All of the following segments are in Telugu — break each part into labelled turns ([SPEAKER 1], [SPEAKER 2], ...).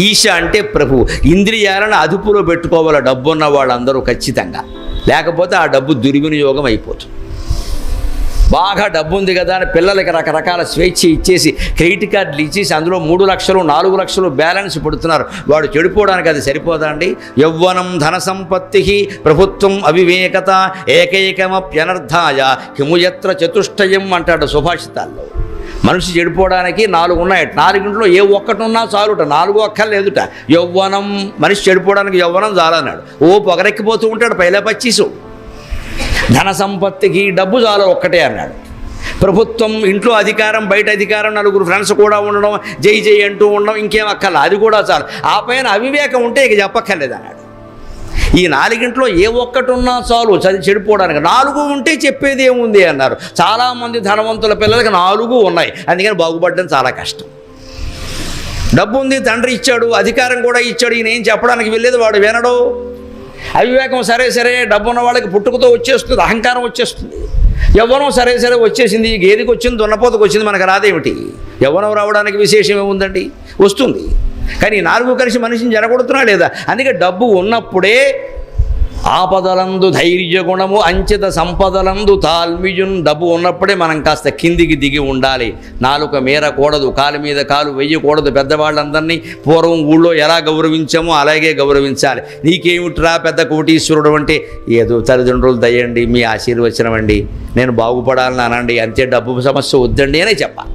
[SPEAKER 1] ఈశ అంటే ప్రభు. ఇంద్రియాలను అదుపులో పెట్టుకోవాలి డబ్బున్న వాళ్ళందరూ ఖచ్చితంగా, లేకపోతే ఆ డబ్బు దుర్వినియోగం అయిపోతుంది. బాగా డబ్బు ఉంది కదా అని పిల్లలకి రకరకాల స్వేచ్ఛ ఇచ్చేసి క్రెడిట్ కార్డులు ఇచ్చేసి అందులో 3 లక్షలు 4 లక్షలు బ్యాలెన్స్ పెడుతున్నారు. వాడు చెడిపోవడానికి అది సరిపోదా అండి? యవ్వనం ధన సంపత్తి ప్రభుత్వం అవివేకత ఏకైకమప్యనర్థాయ హిముయత్ర చతుష్టయం అంటాడు సుభాషితాల్లో. మనిషి చెడిపోవడానికి 4 ఉన్నాయి. 4 ఏ ఒక్కటి ఉన్నా చాలుట, 4 అక్కర్లేదుట. యవ్వనం, మనిషి చెడిపోవడానికి యవ్వనం చాలన్నాడు. పొగరెక్కిపోతూ ఉంటాడు పైలా పచ్చీసు. ధన సంపత్తికి డబ్బు చాలా ఒక్కటే అన్నాడు. ప్రభుత్వం, ఇంట్లో అధికారం, బయట అధికారం, 4 ఫ్రెండ్స్ కూడా ఉండడం, జై జై అంటూ ఉండడం, ఇంకేం అక్కర్లా, అది కూడా చాలు. ఆ పైన అవివేకం ఉంటే ఇక చెప్పక్కర్లేదు అన్నాడు. ఈ 4 ఏ ఒక్కటి ఉన్నా చాలు చెడిపోవడానికి. 4 ఉంటే చెప్పేది ఏముంది అన్నారు. చాలామంది ధనవంతుల పిల్లలకి 4 ఉన్నాయి, అందుకని బాగుపడడం చాలా కష్టం. డబ్బు ఉంది, తండ్రి ఇచ్చాడు, అధికారం కూడా ఇచ్చాడు, ఈయన ఏం చెప్పడానికి వెళ్ళేది వాడు వినడు. అవివేకం సరే డబ్బున్న వాళ్ళకి పుట్టుకతో వచ్చేస్తుంది, అహంకారం వచ్చేస్తుంది. యవ్వనం సరే వచ్చేసింది, గేదెకి వచ్చింది, దున్నపోతకు వచ్చింది, మనకు రాదేమిటి? యవ్వనం రావడానికి విశేషం ఏముందండి? వస్తుంది. కానీ 4 కలిసి మనిషిని జరగొడుతున్నా లేదా? అందుకే డబ్బు ఉన్నప్పుడే ఆపదలందు ధైర్య గుణము అంచిత సంపదలందు తాల్మియున్. డబ్బు ఉన్నప్పుడే మనం కాస్త కిందికి దిగి ఉండాలి. నాలుక మేరకూడదు, కాలు మీద కాలు వెయ్యకూడదు. పెద్దవాళ్ళందరినీ పూర్వం ఊళ్ళో ఎలా గౌరవించామో అలాగే గౌరవించాలి. నీకేమిట్రా పెద్ద కోటీశ్వరుడు అంటే, ఏదో తల్లిదండ్రులు దయండి, మీ ఆశీర్వచనం అండి, నేను బాగుపడాలని అనండి, అంతే, డబ్బు సమస్య వద్దండి అనే చెప్పాలి.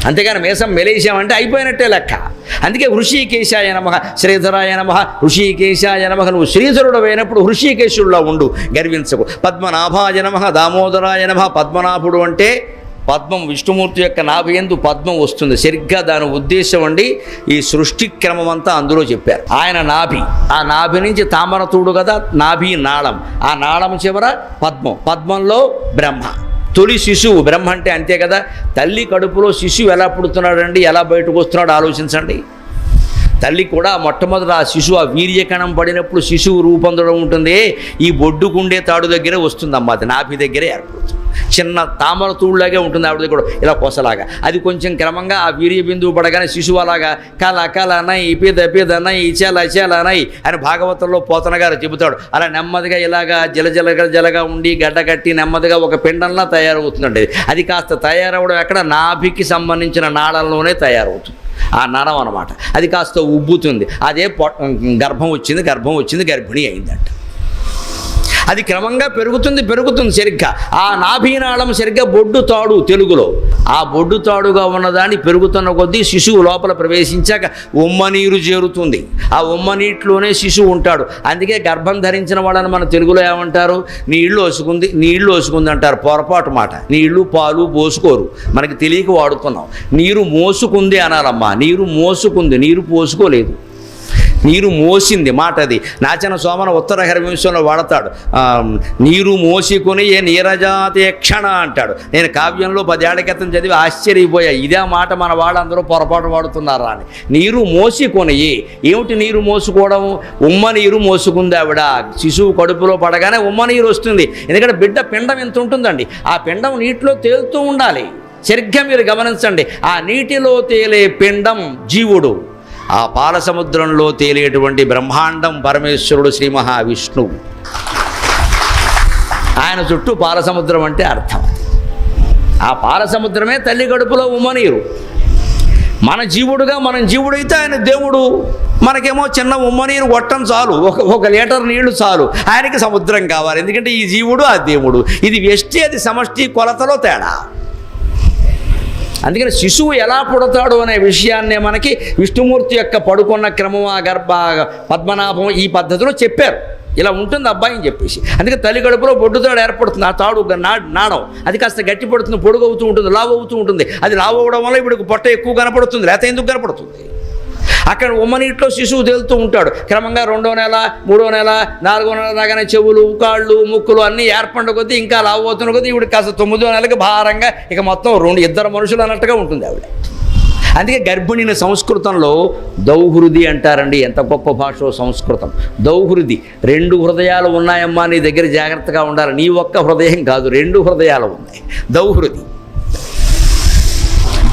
[SPEAKER 1] అంతేగాని మేసం మెలేసామంటే అయిపోయినట్టే లెక్క. అందుకే హృషికేశాయ నమః, శ్రీధరాయ నమః, హృషికేశాయ నమః. నువ్వు శ్రీధరుడు అయినప్పుడు హృషికేశుల్లో ఉండు, గర్వించకు. పద్మనాభాయ నమః, దామోదరాయ నమః. పద్మనాభుడు అంటే పద్మం, విష్ణుమూర్తి యొక్క నాభియందు పద్మం వస్తుంది. సరిగ్గా దాని ఉద్దేశం అండి ఈ సృష్టి క్రమం అంతా అందులో చెప్పారు. ఆయన నాభి, ఆ నాభి నుంచి తామరతూడు కదా, నాభి నాళం, ఆ నాళం చివర పద్మం, పద్మంలో బ్రహ్మ. తొలి శిశువు బ్రహ్మ అంటే అంతే కదా. తల్లి కడుపులో శిశువు ఎలా పుడుతున్నాడండి, ఎలా బయటకు వస్తున్నాడు ఆలోచించండి. తల్లి కూడా మొట్టమొదట ఆ శిశువు, ఆ వీర్యకణం పడినప్పుడు శిశువు రూపొందడం ఉంటుంది. ఈ బొడ్డుకుండే తాడు దగ్గరే వస్తుందమ్మా, అది నాభి దగ్గరే ఏర్పడుతుంది. చిన్న తామర తూళ్ళలాగే ఉంటుంది ఆవిడ దగ్గర, ఇలా కొసలాగా. అది కొంచెం క్రమంగా ఆ వీర్య బిందువు పడగానే శిశువు అలాగా కలనై పిదనై ఇచాలనై అని భాగవతంలో పోతన గారు చెబుతాడు. అలా నెమ్మదిగా ఇలాగా జలగా ఉండి గడ్డ కట్టి నెమ్మదిగా ఒక పిండంలా తయారవుతుందండి. అది కాస్త తయారవడం ఎక్కడ, నాభికి సంబంధించిన నాళంలోనే తయారవుతుంది. ఆ నరం అన్నమాట. అది కాస్త ఉబ్బుతుంది. అదే గర్భం వచ్చింది, గర్భిణి అయిందంట. అది క్రమంగా పెరుగుతుంది సరిగ్గా. ఆ నాభీనాళం సరిగ్గా బొడ్డు తాడు తెలుగులో. ఆ బొడ్డు తాడుగా ఉన్నదాన్ని పెరుగుతున్న కొద్దీ శిశువు లోపల ప్రవేశించాక ఉమ్మ నీరు చేరుతుంది. ఆ ఉమ్మ నీటిలోనే శిశువు ఉంటాడు. అందుకే గర్భం ధరించిన వాళ్ళని మన తెలుగులో ఏమంటారు? నీళ్లు వసుకుంది అంటారు. పొరపాటు మాట. నీళ్లు పాలు పోసుకోరు, మనకి తెలియక వాడుతున్నాం. నీరు మోసుకుంది అనాలమ్మా. నీరు మోసుకుంది, నీరు పోసుకోలేదు. నీరు మోసింది మాట అది. నాచన సోమన ఉత్తర హరివంశంలో వాడతాడు. నీరు మోసుకొని ఏ నీరజాతి క్షణ అంటాడు. నేను కావ్యంలో 10 ఏళ్ల క్రితం చదివి ఆశ్చర్యపోయా, ఇదే మాట మన వాళ్ళందరూ పొరపాటు వాడుతున్నారా అని. నీరు మోసుకొని, ఏమిటి నీరు మోసుకోవడం? ఉమ్మ నీరు మోసుకుంది ఆవిడ. శిశువు కడుపులో పడగానే ఉమ్మ నీరు వస్తుంది. ఎందుకంటే బిడ్డ పిండం ఎంత ఉంటుందండి, ఆ పిండం నీటిలో తేలుతూ ఉండాలి. సరిగ్గా మీరు గమనించండి. ఆ నీటిలో తేలే పిండం జీవుడు, ఆ పాల సముద్రంలో తేలేటువంటి బ్రహ్మాండం పరమేశ్వరుడు శ్రీ మహావిష్ణువు. ఆయన చుట్టూ పాలసముద్రం అంటే అర్థం. ఆ పాలసముద్రమే తల్లి కడుపులో ఉమ్మనీరు. మన జీవుడైతే ఆయన దేవుడు. మనకేమో చిన్న ఉమ్మనీరు కొట్టం చాలు, ఒక లీటర్ నీళ్లు చాలు. ఆయనకి సముద్రం కావాలి. ఎందుకంటే ఈ జీవుడు ఆ దేవుడు. ఇది వ్యష్టి, అది సమష్టి, కొలతలో తేడా. అందుకని శిశువు ఎలా పుడతాడు అనే విషయాన్నే మనకి విష్ణుమూర్తి యొక్క పడుకున్న క్రమం, ఆ గర్భ పద్మనాభం ఈ పద్ధతిలో చెప్పారు. ఇలా ఉంటుంది అబ్బాయి అని చెప్పేసి. అందుకే తల్లి కడుపులో బొడ్డు తాడు ఏర్పడుతుంది. ఆ తాడు నాడం అది కాస్త గట్టి పడుతుంది, పొడుగు అవుతూ ఉంటుంది, లావు అవుతూ ఉంటుంది. అది లావు అవడం వల్ల ఇప్పుడు పొట్ట ఎక్కువ కనపడుతుంది, లేకపోతే ఎందుకు కనపడుతుంది? అక్కడ ఉమ్మనీటిలో శిశువు తేలుతూ ఉంటాడు. క్రమంగా 2వ నెల, 3వ నెల, 4వ నెల రాగానే చెవులు, కాళ్ళు, ముక్కులు అన్నీ ఏర్పడిన కొద్దీ ఇంకా లావు అవుతున్న కొద్దీ ఇప్పుడు కాస్త 9వ నెలకి భారంగా ఇక మొత్తం 2 మనుషులు అన్నట్టుగా ఉంటుంది ఆవిడ. అందుకే గర్భిణిని సంస్కృతంలో దౌహృది అంటారండి. ఎంత గొప్ప భాషో సంస్కృతం. దౌహృది, 2 హృదయాలు ఉన్నాయమ్మా నీ దగ్గర, జాగ్రత్తగా ఉండాలి. నీ ఒక్క హృదయం కాదు, 2 హృదయాలు ఉన్నాయి. దౌహృది.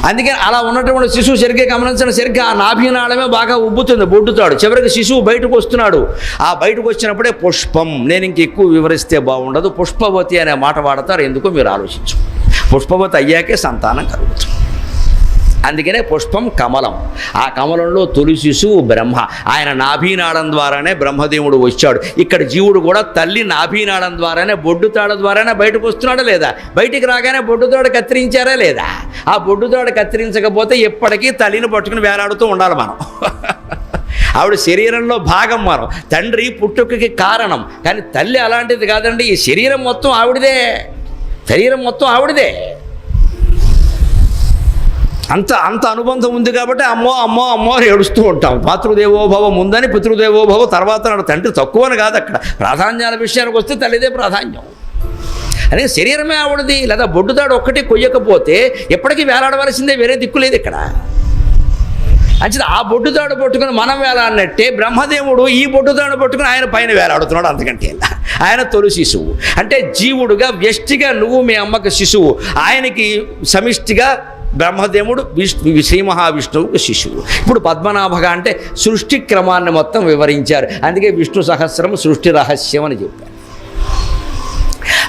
[SPEAKER 1] అందుకని అలా ఉన్నటువంటి శిశువు సరిగ్గా గమనించిన సరిగ్గా ఆ నాభినాళమే బాగా ఉబ్బుతుంది, బొడ్డుతాడు. చివరికి శిశువు బయటకు వస్తున్నాడు. ఆ బయటకు వచ్చినప్పుడే పుష్పం, నేను ఇంక ఎక్కువ వివరిస్తే బాగుండదు, పుష్పవతి అనే మాట వాడతారు. ఎందుకో మీరు ఆలోచించు. పుష్పవతి అయ్యాకే సంతానం కలుగుతుంది. అందుకనే పుష్పం కమలం. ఆ కమలంలో తొలి శిశువు బ్రహ్మ. ఆయన నాభీనాళం ద్వారానే బ్రహ్మదేవుడు వచ్చాడు. ఇక్కడ జీవుడు కూడా తల్లి నాభీనాళం ద్వారానే, బొడ్డుతాడ ద్వారానే బయటకు వస్తున్నాడా లేదా? బయటికి రాగానే బొడ్డుతాడు కత్తిరించారా లేదా? ఆ బొడ్డుతాడు కత్తిరించకపోతే ఎప్పటికీ తల్లిని పట్టుకుని వేలాడుతూ ఉండాలి మనం. ఆవిడ శరీరంలో భాగం మనం, తండ్రి పుట్టుకకి కారణం. కానీ తల్లి అలాంటిది కాదండి. ఈ శరీరం మొత్తం ఆవిడదే, శరీరం మొత్తం ఆవిడదే. అంత అనుబంధం ఉంది కాబట్టి అమ్మో అమ్మో అమ్మో అని ఏడుస్తూ ఉంటాం. మాతృదేవోభవ ముందని పితృదేవోభవ తర్వాత నాడు. తండ్రి తక్కువని కాదు, అక్కడ ప్రాధాన్యాల విషయానికి వస్తే తల్లిదే ప్రాధాన్యం. అదే శరీరమే ఆవిడది. లేదా బొడ్డుతాడు ఒక్కటి కొయ్యకపోతే ఎప్పటికీ వేలాడవలసిందే, వేరే దిక్కు లేదు ఇక్కడ. అంచేది ఆ బొడ్డుతాడు పట్టుకుని మనం వేలాడినట్టే బ్రహ్మదేవుడు ఈ బొడ్డుతాడు పట్టుకుని ఆయన పైన వేలాడుతున్నాడు. అంతకంటే ఆయన తొలి శిశువు. అంటే జీవుడుగా వ్యష్టిగా నువ్వు మీ అమ్మకు శిశువు, ఆయనకి సమిష్టిగా బ్రహ్మదేవుడు శ్రీ మహావిష్ణువుకు శిశువు. ఇప్పుడు పద్మనాభగా అంటే సృష్టి క్రమాన్ని మొత్తం వివరించారు. అందుకే విష్ణు సహస్రం సృష్టి రహస్యం అని చెప్పారు.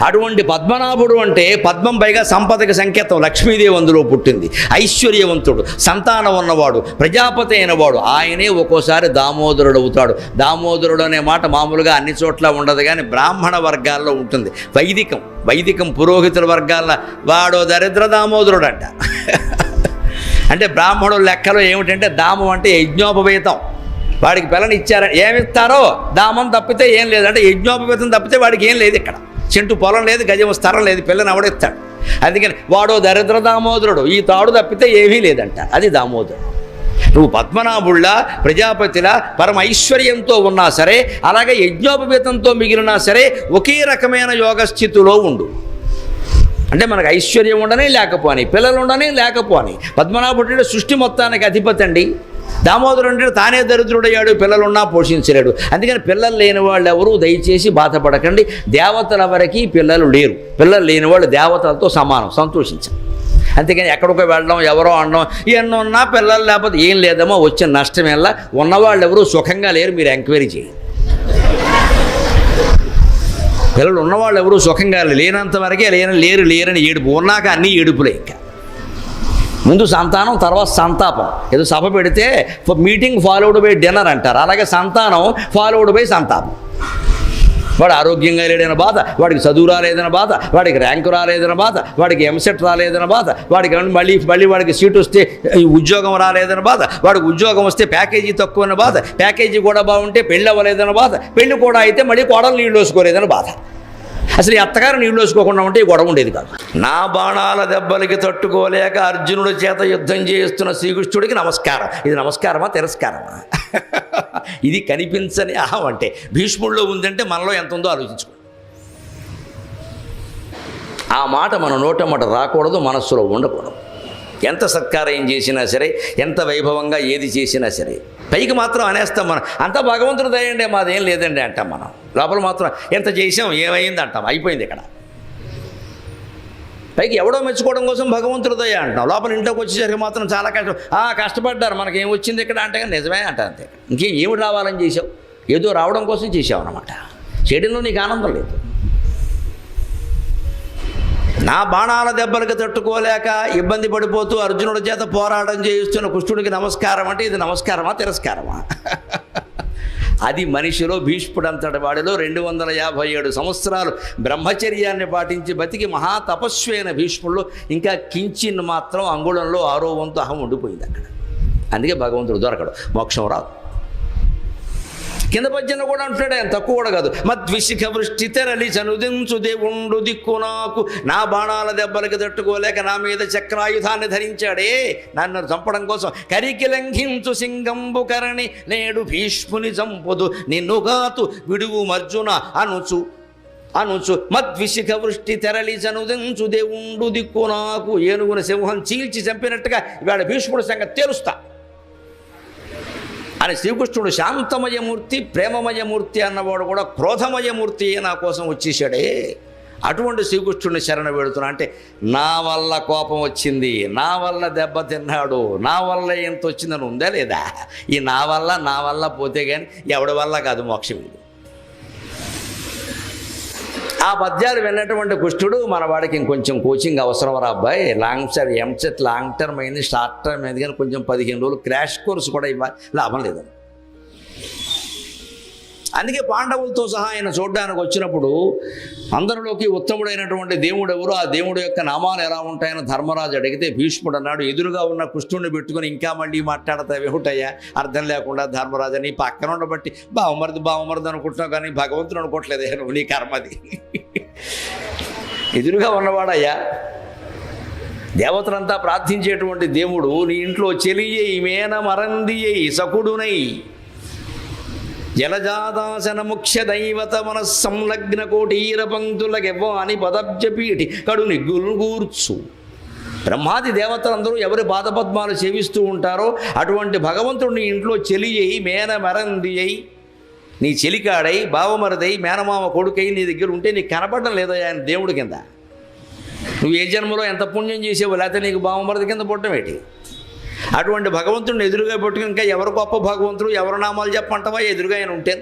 [SPEAKER 1] అటువంటి పద్మనాభుడు అంటే పద్మం పైగా సంపదకి సంకేతం. లక్ష్మీదేవి అందులో పుట్టింది. ఐశ్వర్యవంతుడు, సంతానం ఉన్నవాడు, ప్రజాపతి అయినవాడు. ఆయనే ఒక్కోసారి దామోదరుడు అవుతాడు. దామోదరుడు అనే మాట మామూలుగా అన్ని చోట్ల ఉండదు, కానీ బ్రాహ్మణ వర్గాల్లో ఉంటుంది. వైదికం పురోహితుల వర్గాల్లో వాడో దరిద్ర దామోదరుడు అంట. అంటే బ్రాహ్మణుల లెక్కలో ఏమిటంటే దామం అంటే యజ్ఞోపవేతం. వాడికి పిల్లని ఇచ్చారని ఏమిస్తారో దామం తప్పితే ఏం లేదు. అంటే యజ్ఞోపవేతం తప్పితే వాడికి ఏం లేదు. ఇక్కడ చెంటు పొలం లేదు, గజం స్థలం లేదు, పిల్లని అవడెత్తాడు. అందుకని వాడో దరిద్ర దామోదరుడు, ఈ తాడు తప్పితే ఏమీ లేదంట. అది దామోదరుడు. నువ్వు పద్మనాభుళ్ళ ప్రజాపతిలా పరమ ఐశ్వర్యంతో ఉన్నా సరే, అలాగే యజ్ఞోపవేతంతో మిగిలినా సరే ఒకే రకమైన యోగస్థితిలో ఉండు. అంటే మనకు ఐశ్వర్యం ఉండని లేకపోని, పిల్లలు ఉండని లేకపోని. పద్మనాభుడు సృష్టి మొత్తానికి అధిపతి అండి. దామోదరుడు అంటే తానే దరిద్రుడయ్యాడు, పిల్లలున్నా పోషించలేడు. అందుకని పిల్లలు లేని వాళ్ళు ఎవరూ దయచేసి బాధపడకండి. దేవతలెవరికి పిల్లలు లేరు. పిల్లలు లేని వాళ్ళు దేవతలతో సమానం, సంతోషించాలి. అంతేకాని ఎక్కడికో వెళ్ళడం, ఎవరో అనడం, ఎన్నున్నా పిల్లలు లేకపోతే ఏం లేదమ్మో, వచ్చిన నష్టం ఎలా. ఉన్నవాళ్ళు ఎవరూ సుఖంగా లేరు, మీరు ఎంక్వైరీ చేయండి. పిల్లలు ఉన్నవాళ్ళు ఎవరూ సుఖంగా లేనంత వరకే లేరని ఏడుపు. ఉన్నాక అన్నీ ఏడుపులే. ఇంకా ముందు సంతానం, తర్వాత సంతాపం. ఏదో సభ పెడితే మీటింగ్ ఫాలోడ్ బై డిన్నర్ అంటారు, అలాగే సంతానం ఫాలోడ్ బై సంతాపం. వాడు ఆరోగ్యంగా లేడైన బాధ, వాడికి చదువు రాలేదన్న బాధ, వాడికి ర్యాంకు రాలేదన్న బాధ, వాడికి ఎంసెట్ రాలేదన్న బాధ, వాడికి మళ్ళీ వాడికి సీట్ వస్తే ఉద్యోగం రాలేదన్న బాధ, వాడికి ఉద్యోగం వస్తే ప్యాకేజీ తక్కువన్న బాధ, ప్యాకేజీ కూడా బాగుంటే పెళ్ళి అవ్వలేదన్న బాధ, పెళ్ళి కూడా అయితే మళ్ళీ కోడలు నీళ్ళు వేసుకోలేదన్న బాధ. అసలు ఈ అత్తగారు నీళ్ళు వేసుకోకుండా ఉంటే ఈ గొడవ ఉండేది కాదు. నా బాణాల దెబ్బలకి తట్టుకోలేక అర్జునుడి చేత యుద్ధం చేస్తున్న శ్రీకృష్ణుడికి నమస్కారం. ఇది నమస్కారమా తిరస్కారమా? ఇది కనిపించని అహం అంటే భీష్ముడిలో ఉందంటే మనలో ఎంత ఉందో ఆలోచించుకో. ఆ మాట మన నోటమాట రాకూడదు, మనస్సులో ఉండకూడదు. ఎంత సత్కారం చేసినా సరే, ఎంత వైభవంగా ఏది చేసినా సరే, పైకి మాత్రం అనేస్తాం మనం. అంతా భగవంతుడు దయండి, మాదేం లేదండి అంటాం మనం. లోపల మాత్రం ఎంత చేసాం, ఏమైంది అంటాం, అయిపోయింది ఇక్కడ. పైకి ఎవడో మెచ్చుకోవడం కోసం భగవంతుడు దయ అంటాం, లోపల ఇంట్లోకి వచ్చేసరికి మాత్రం చాలా కష్టపడ్డారు, మనకేం వచ్చింది ఇక్కడ అంటే నిజమే అంటారు. అంతే, ఇంకేం ఏమి రావాలని చేసావు, ఏదో రావడం కోసం చేసావు అన్నమాట. చేయడంలో నీకు ఆనందం లేదు. నా బాణాల దెబ్బలకు తట్టుకోలేక ఇబ్బంది పడిపోతూ అర్జునుడి చేత పోరాటం చేయిస్తున్న కృష్ణుడికి నమస్కారం అంటే ఇది నమస్కారమా తిరస్కారమా? అది మనిషిలో భీష్ముడంతటి వాడిలో 257 సంవత్సరాలు బ్రహ్మచర్యాన్ని పాటించి బతికి మహాతపస్వైన భీష్ముల్లో ఇంకా కించిన్ మాత్రం అంగుళంలో 6వ వంతు అహం ఉండిపోయింది అక్కడ. అందుకే భగవంతుడు దొరకడు, మోక్షం రాదు. కింద పద్యంలో కూడా అంటున్నాడు, ఆయన తక్కువ కూడా కాదు. మద్విశిఖ వృష్టి తెరలి చనుదించు దేవుండు దిక్కు నాకు, నా బాణాల దెబ్బలకి తట్టుకోలేక నా మీద చక్రాయుధాన్ని ధరించాడే నన్ను చంపడం కోసం. కరికి లంఘించు సింగంబు కరణి నేడు భీష్ముని చంపుదు నిన్నుగాతు విడువు అర్జున అనుచు మద్విశిఖ వృష్టి తెరలి చనుదించు దేవుండు దిక్కు నాకు. ఏనుగున సింహం చీల్చి చంపినట్టుగా ఇవాళ భీష్ముడి సంగతి తెలుస్తా అని శ్రీకృష్ణుడు శాంతమయమూర్తి, ప్రేమమయమూర్తి అన్నవాడు కూడా క్రోధమయమూర్తి నా కోసం వచ్చేసాడే అటువంటి శ్రీకృష్ణుడిని శరణ పెడుతున్నా అంటే నా వల్ల కోపం వచ్చింది, నా వల్ల దెబ్బ తిన్నాడు, నా వల్ల ఎంత వచ్చిందని ఉందా లేదా? ఈ నా వల్ల పోతే కానీ ఎవడి వల్ల కాదు మోక్షం. ఇది ఆ పద్యాలు విన్నటువంటి కృష్ణుడు మన వాడికి ఇంకొంచెం కోచింగ్ అవసరం రా అబ్బాయి, ఎంసెట్ లాంగ్ టర్మ్ అయింది, షార్ట్ టర్మ్ అయింది, కానీ కొంచెం 15 రోజులు క్రాష్ కోర్స్ కూడా ఇవ్వాలి, లాభం లేదని. అందుకే పాండవులతో సహా ఆయన చూడడానికి వచ్చినప్పుడు అందరిలోకి ఉత్తముడైనటువంటి దేవుడు ఎవరు, ఆ దేవుడు యొక్క నామాలు ఎలా ఉంటాయని ధర్మరాజు అడిగితే భీష్ముడు అన్నాడు, ఎదురుగా ఉన్న కృష్ణుడిని పెట్టుకుని ఇంకా మళ్ళీ మాట్లాడతావేమిటయ్యా అర్థం లేకుండా ధర్మరాజు, నీ పక్కన ఉండబట్టి బావమరిది అనుకుంటున్నావు కానీ భగవంతుడు అనుకోవట్లేదే నువ్వు, నీ కర్మది. ఎదురుగా ఉన్నవాడయ్యా, దేవతలంతా ప్రార్థించేటువంటి దేవుడు నీ ఇంట్లో చెలియై మేనమరందియై సకుడునై జలజాదాసన ముఖ్య దైవత మన సంలగ్న కోటీర పంక్తులకెవ్వాని పదబ్జపీఠి కడు నిగ్గులు కూర్చు. బ్రహ్మాది దేవతలందరూ ఎవరి పాదపద్మాలు సేవిస్తూ ఉంటారో అటువంటి భగవంతుడు నీ ఇంట్లో చెలియై మేనమరంది అయి నీ చెలికాడై బావమరదై మేనమామ కొడుకై నీ దగ్గర ఉంటే నీకు కనపడడం లేదా ఆయన దేవుడి కింద? నువ్వు ఏ జన్మలో ఎంత పుణ్యం చేసేవో, లేకపోతే నీకు బావమరది కింద పుట్టడం ఏంటి? అటువంటి భగవంతుడిని ఎదురుగా పెట్టుకుని ఇంకా ఎవరు గొప్ప భగవంతుడు, ఎవరు నామాలు చెప్పంటావా ఎదురుగా ఆయన ఉంటే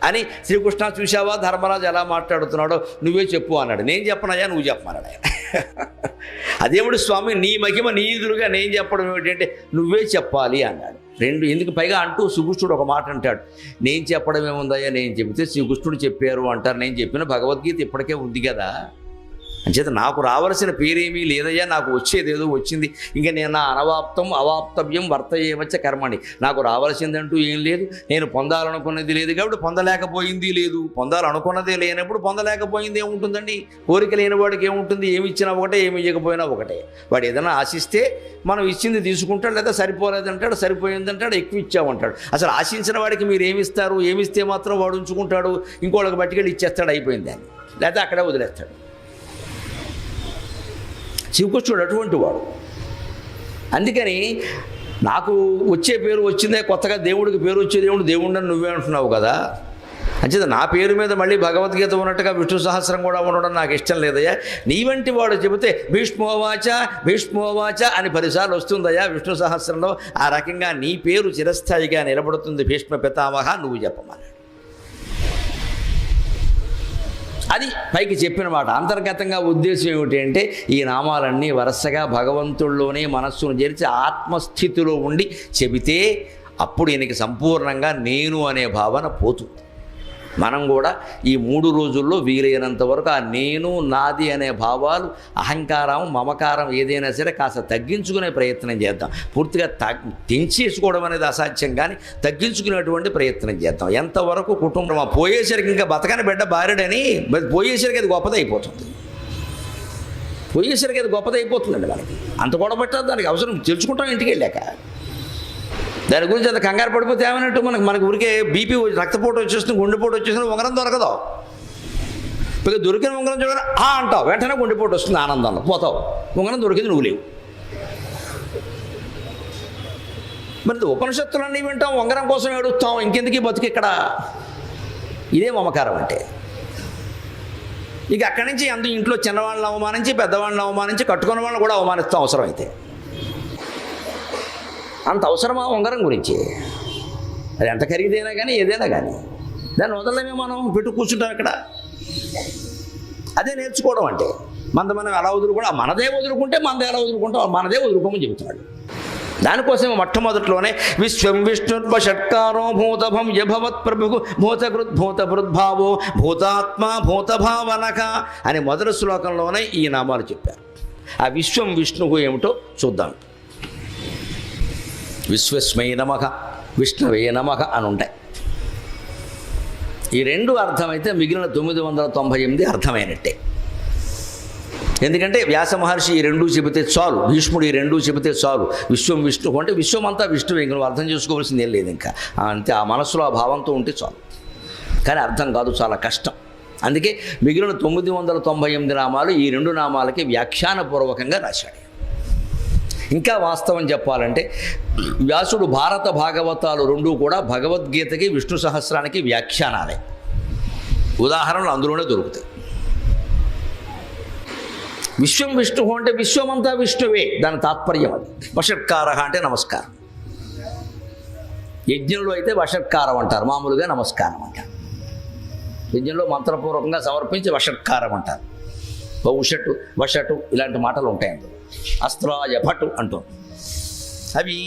[SPEAKER 1] అని శ్రీకృష్ణ చూశావా ధర్మరాజు ఎలా మాట్లాడుతున్నాడో నువ్వే చెప్పు అన్నాడు. నేను చెప్పనయ్యా నువ్వు చెప్పమన్నాడు ఆయన. అదేమిటి స్వామి నీ మహిమ నీ ఎదురుగా నేను చెప్పడం ఏమిటంటే నువ్వే చెప్పాలి అన్నాడు. ఎందుకు పైగా అంటూ శ్రీకృష్ణుడు ఒక మాట అంటాడు, నేను చెప్పడం ఏముందయ్యా, నేను చెబితే శ్రీకృష్ణుడు చెప్పారు అంటారు, నేను చెప్పిన భగవద్గీత ఇప్పటికే ఉంది కదా, అంచేత నాకు రావలసిన పేరేమీ లేదయ్యా, నాకు వచ్చేదేదో వచ్చింది, ఇంకా నేను నా అవాప్తవ్యం వర్తయేవచ్చ కర్మని, నాకు రావాల్సిందంటూ ఏం లేదు, నేను పొందాలనుకున్నది లేదు కాబట్టి పొందలేకపోయింది లేదు, పొందాలనుకున్నదే లేనప్పుడు పొందలేకపోయింది ఏముంటుందండి? కోరిక లేని వాడికి ఏముంటుంది? ఏమి ఇచ్చినా ఒకటే, ఏమి ఇవ్వకపోయినా ఒకటే. వాడు ఏదైనా ఆశిస్తే మనం ఇచ్చింది తీసుకుంటాడు, లేదా సరిపోలేదంటాడు, సరిపోయిందంటాడు, ఎక్కువ ఇచ్చామంటాడు. అసలు ఆశించిన వాడికి మీరు ఏమిస్తారు? ఏమిస్తే మాత్రం వాడు ఉంచుకుంటాడు, ఇంకోళ్ళకి బట్టికెళ్ళి ఇచ్చేస్తాడు, అయిపోయింది అని, లేదా అక్కడే వదిలేస్తాడు. శ్రీకృష్ణుడు అటువంటి వాడు. అందుకని నాకు వచ్చే పేరు వచ్చిందే, కొత్తగా దేవుడికి పేరు వచ్చే దేవుడిని నువ్వే అంటున్నావు కదా, అంచేత నా పేరు మీద మళ్ళీ భగవద్గీత ఉన్నట్టుగా విష్ణు సహస్రం కూడా ఉండడం నాకు ఇష్టం లేదయ్యా. నీ వంటి వాడు చెబితే భీష్మోవాచ అని 10 సార్లు వస్తుందయ్యా విష్ణు సహస్రంలో. ఆ రకంగా నీ పేరు చిరస్థాయిగా నిలబడుతుంది భీష్మ పితామహ, నువ్వు చెప్పమన్నాడు. అది పైకి చెప్పిన మాట. అంతర్గతంగా ఉద్దేశం ఏమిటి అంటే ఈ నామాలన్నీ వరుసగా భగవంతుల్లోనే మనస్సును చేర్చి ఆత్మస్థితిలో ఉండి చెబితే అప్పుడు ఈయనకి సంపూర్ణంగా నేను అనే భావన పోతుంది. మనం కూడా ఈ 3 రోజుల్లో వీలైనంత వరకు ఆ నేను నాది అనే భావాలు, అహంకారం మమకారం ఏదైనా సరే కాస్త తగ్గించుకునే ప్రయత్నం చేద్దాం. పూర్తిగా తెంచేసుకోవడం అనేది అసాధ్యం, కానీ తగ్గించుకునేటువంటి ప్రయత్నం చేద్దాం. ఎంతవరకు కుటుంబం పోయేసరికి ఇంకా బతకని బిడ్డ భార్యడని పోయేసరికి అది గొప్పదైపోతుంది, పోయేసరికి అది గొప్పదైపోతుందండి. మనకి అంత కూడా పెట్టదు, దానికి అవసరం తెలుసుకుంటాం ఇంటికి వెళ్ళాక. దాని గురించి అంత కంగారు పడిపోతే ఏమన్నట్టు, మనకి ఊరికే బీపీ రక్తపోటు వచ్చేస్తుంది, గుండెపోటు వచ్చేస్తుంది, ఉంగరం దొరకదు. ఇక దొరికిన ఉంగరం చూడ అంటావు, వెంటనే గుండెపోటు వస్తుంది, ఆనందంలో పోతావు, ఉంగరం దొరికింది నువ్వు లేవు. మరి ఉపనిషత్తులన్నీ వింటాం, ఉంగరం కోసం ఏడుస్తాం, ఇంకెందుకు బతుకు ఇక్కడ? ఇదే మమకారం అంటే. ఇక అక్కడి నుంచి అంత ఇంట్లో చిన్నవాళ్ళని అవమానించి, పెద్దవాళ్ళని అవమానించి, కట్టుకున్న వాళ్ళని కూడా అవమానిస్తాం అవసరమైతే. అంత అవసరమా ఉంగరం గురించి? అది ఎంత ఖరీదైనా కానీ ఏదైనా కానీ దాన్ని వదలమే, మనం పెట్టు కూర్చుంటాం ఇక్కడ. అదే నేర్చుకోవడం అంటే. మనం ఎలా వదులుకుంటాం, మనదే వదులుకుంటే మనదే ఎలా వదులుకుంటాం, మనదే వదులుకోమని చెబుతున్నాడు. దానికోసం మొట్టమొదట్లోనే విశ్వం విష్ణుర్వ షట్కారో భూతభం యభవత్ ప్రభు భూతభృద్భావో భూతాత్మ భూతభావనక అని మొదటి శ్లోకంలోనే ఈ నామాలు చెప్పారు. ఆ విశ్వం విష్ణువు ఏమిటో చూద్దాం. విశ్వస్మై నమః, విష్ణువే నమః అని ఉంటాయి. ఈ 2 అర్థమైతే మిగిలిన 998 అర్థమైనట్టే. ఎందుకంటే వ్యాస మహర్షి ఈ 2 చెబితే చాలు, భీష్ముడు ఈ 2 చెబితే చాలు. విశ్వం విష్ణువు అంటే విశ్వం అంతా విష్ణువు, ఇంక నువ్వు అర్థం చేసుకోవాల్సింది ఏం లేదు ఇంకా. అంతే, ఆ మనసులో ఆ భావంతో ఉంటే చాలు. కానీ అర్థం కాదు, చాలా కష్టం. అందుకే మిగిలిన 998 నామాలు ఈ 2 నామాలకి వ్యాఖ్యానపూర్వకంగా రాశాడు. ఇంకా వాస్తవం చెప్పాలంటే వ్యాసుడు భారత భాగవతాలు 2 కూడా భగవద్గీతకి విష్ణు సహస్రానికి వ్యాఖ్యానాలే. ఉదాహరణలు అందులోనే దొరుకుతాయి. విశ్వం విష్ణు అంటే విశ్వమంతా విష్ణువే, దాని తాత్పర్యం అది. వషట్కార అంటే నమస్కారం. యజ్ఞంలో అయితే వషట్కారం అంటారు, మామూలుగా నమస్కారం అంటారు. యజ్ఞంలో మంత్రపూర్వకంగా సమర్పించి వషట్కారం అంటారు. వౌషటు వషటు ఇలాంటి మాటలు ఉంటాయి అందులో. అస్త్రాయ భటు అంటూ అవి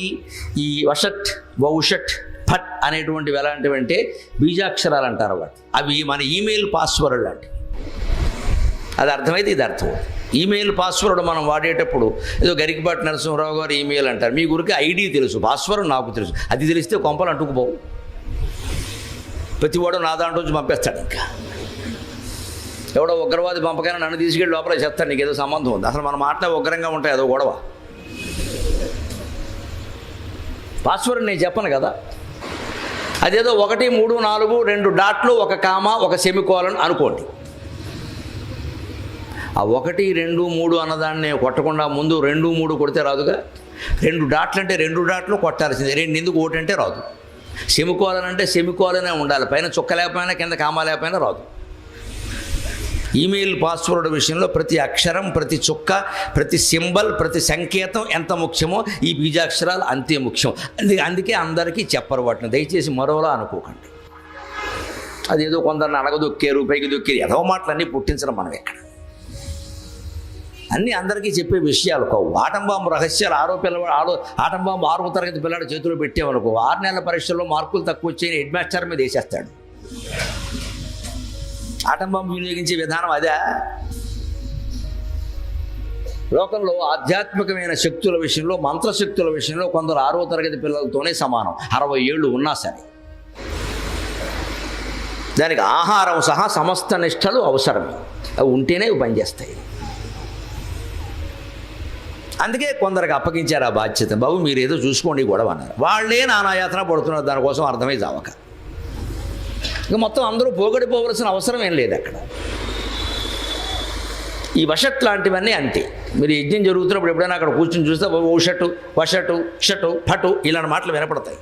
[SPEAKER 1] ఈ వషట్ వౌషట్ భట్ అనేటువంటివి ఎలాంటివి అంటే బీజాక్షరాలు అంటారు వాటి. అవి మన ఈమెయిల్ పాస్వర్డ్ లాంటివి. అది అర్థమైతే ఇది అర్థం. ఈమెయిల్ పాస్వర్డ్ మనం వాడేటప్పుడు ఏదో గరికపాటి నరసింహరావు గారు ఈమెయిల్ అంటారు, మీ గురికి ఐడి తెలుసు, పాస్వర్డ్ నాకు తెలుసు. అది తెలిస్తే కొంపలు అంటుకుపోవు. ప్రతివాడు నా దాంట్లో నుంచి పంపేస్తాడు. ఇంకా ఎవడో ఉగ్రవాది పంపకైనా నన్ను తీసుకెళ్ళి లోపల చేస్తాడు, నీకు ఏదో సంబంధం ఉంది. అసలు మన మాటలు ఉగ్రంగా ఉంటాయి, అదో గొడవ. పాస్వర్డ్ నేను చెప్పను కదా, అదేదో 1 3 4 2 డాట్లు, 1 కామా, 1 సెమికోలన్ అనుకోండి. ఆ 1 2 3 అన్నదాన్ని కొట్టకుండా ముందు 2 3 కొడితే రాదుగా. 2 డాట్లు అంటే 2 డాట్లు కొట్టాల్సిందే. 2 ఎందుకు 1 అంటే రాదు. సెమికోలన్ అంటే సెమికోలనే ఉండాలి, పైన చుక్క లేకపోయినా కింద కామా లేకపోయినా రాదు. ఈమెయిల్ పాస్వర్డ్ విషయంలో ప్రతి అక్షరం, ప్రతి చుక్క, ప్రతి సింబల్, ప్రతి సంకేతం ఎంత ముఖ్యమో ఈ బీజాక్షరాలు అంతే ముఖ్యం. అందుకే అందరికీ చెప్పరు వాటిని. దయచేసి మరోలా అనుకోకండి. అదేదో కొందరిని అడగదొక్కారు, పైకి దొక్కారు, ఏదో మాటలన్నీ పుట్టించడం మనం ఎక్కడ. అన్నీ అందరికీ చెప్పే విషయాలు కావు. ఆటం బాంబు రహస్యాలు ఆటం బాంబు 6వ తరగతి పిల్లాడు చేతిలో పెట్టామనుకో, 6 నెలల పరీక్షల్లో మార్కులు తక్కువ వచ్చాయని హెడ్ మాస్టర్ మీద వేసేస్తాడు. ఆటం బాంబు వినియోగించే విధానం అదే. లోకంలో ఆధ్యాత్మికమైన శక్తుల విషయంలో, మంత్రశక్తుల విషయంలో కొందరు 6వ తరగతి పిల్లలతోనే సమానం, 60 ఏళ్ళు ఉన్నా సరే. దానికి ఆహారం సహా సమస్త నిష్టలు అవసరమే, అవి ఉంటేనే పనిచేస్తాయి. అందుకే కొందరికి అప్పగించారు ఆ బాధ్యత. బాబు మీరు ఏదో చూసుకోండి గొడవ అన్నారు. వాళ్ళే నానాయాతన పడుతున్నారు దానికోసం, అర్థమై చావక. ఇంకా మొత్తం అందరూ పోగొడిపోవలసిన అవసరం ఏం లేదు అక్కడ. ఈ వషట్ లాంటివన్నీ అంతే. మీరు యజ్ఞం జరుగుతున్నప్పుడు ఎప్పుడైనా అక్కడ కూర్చొని చూస్తే ఓషటు వషటు షటు ఫటు ఇలాంటి మాటలు వినపడతాయి.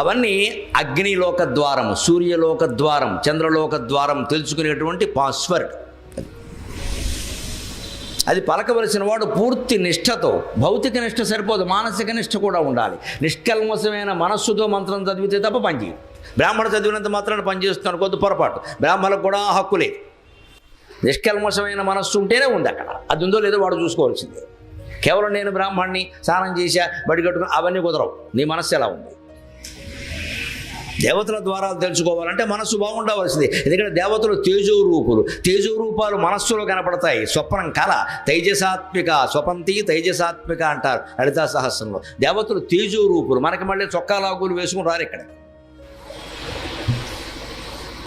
[SPEAKER 1] అవన్నీ అగ్నిలోక ద్వారం, సూర్యలోక ద్వారం, చంద్రలోక ద్వారం తెలుసుకునేటువంటి పాస్వర్డ్. అది పలకవలసిన వాడు పూర్తి నిష్ఠతో, భౌతిక నిష్ఠ సరిపోదు, మానసిక నిష్ఠ కూడా ఉండాలి. నిష్కల్మషమైన మనస్సుతో మంత్రం చదివితే తప్ప పనిచేయదు. బ్రాహ్మణ చదివినంత మాత్రాన్ని పనిచేస్తున్నాను కొద్ది పొరపాటు. బ్రాహ్మణులకు కూడా హక్కు లేదు. నిష్కల్మషమైన మనస్సు ఉంటేనే ఉంది అక్కడ. అది ఉందో లేదో వాడు చూసుకోవాల్సిందే. కేవలం నేను బ్రాహ్మణ్ణి, స్నానం చేశా, బడి కట్టుకుని అవన్నీ కుదరవు. నీ మనస్సు ఎలా ఉంది? దేవతల ద్వారా తెలుసుకోవాలంటే మనస్సు బాగుండవలసింది. ఎందుకంటే దేవతలు తేజో రూపులు. తేజో రూపాలు మనస్సులో కనపడతాయి. స్వప్నం కళ తైజసాత్మిక, స్వపంతి తైజసాత్మిక అంటారు లలితా సహస్రంలో. దేవతలు తేజో రూపులు. మనకి మళ్ళీ చొక్కా లాగులు వేసుకుని రారు ఇక్కడ.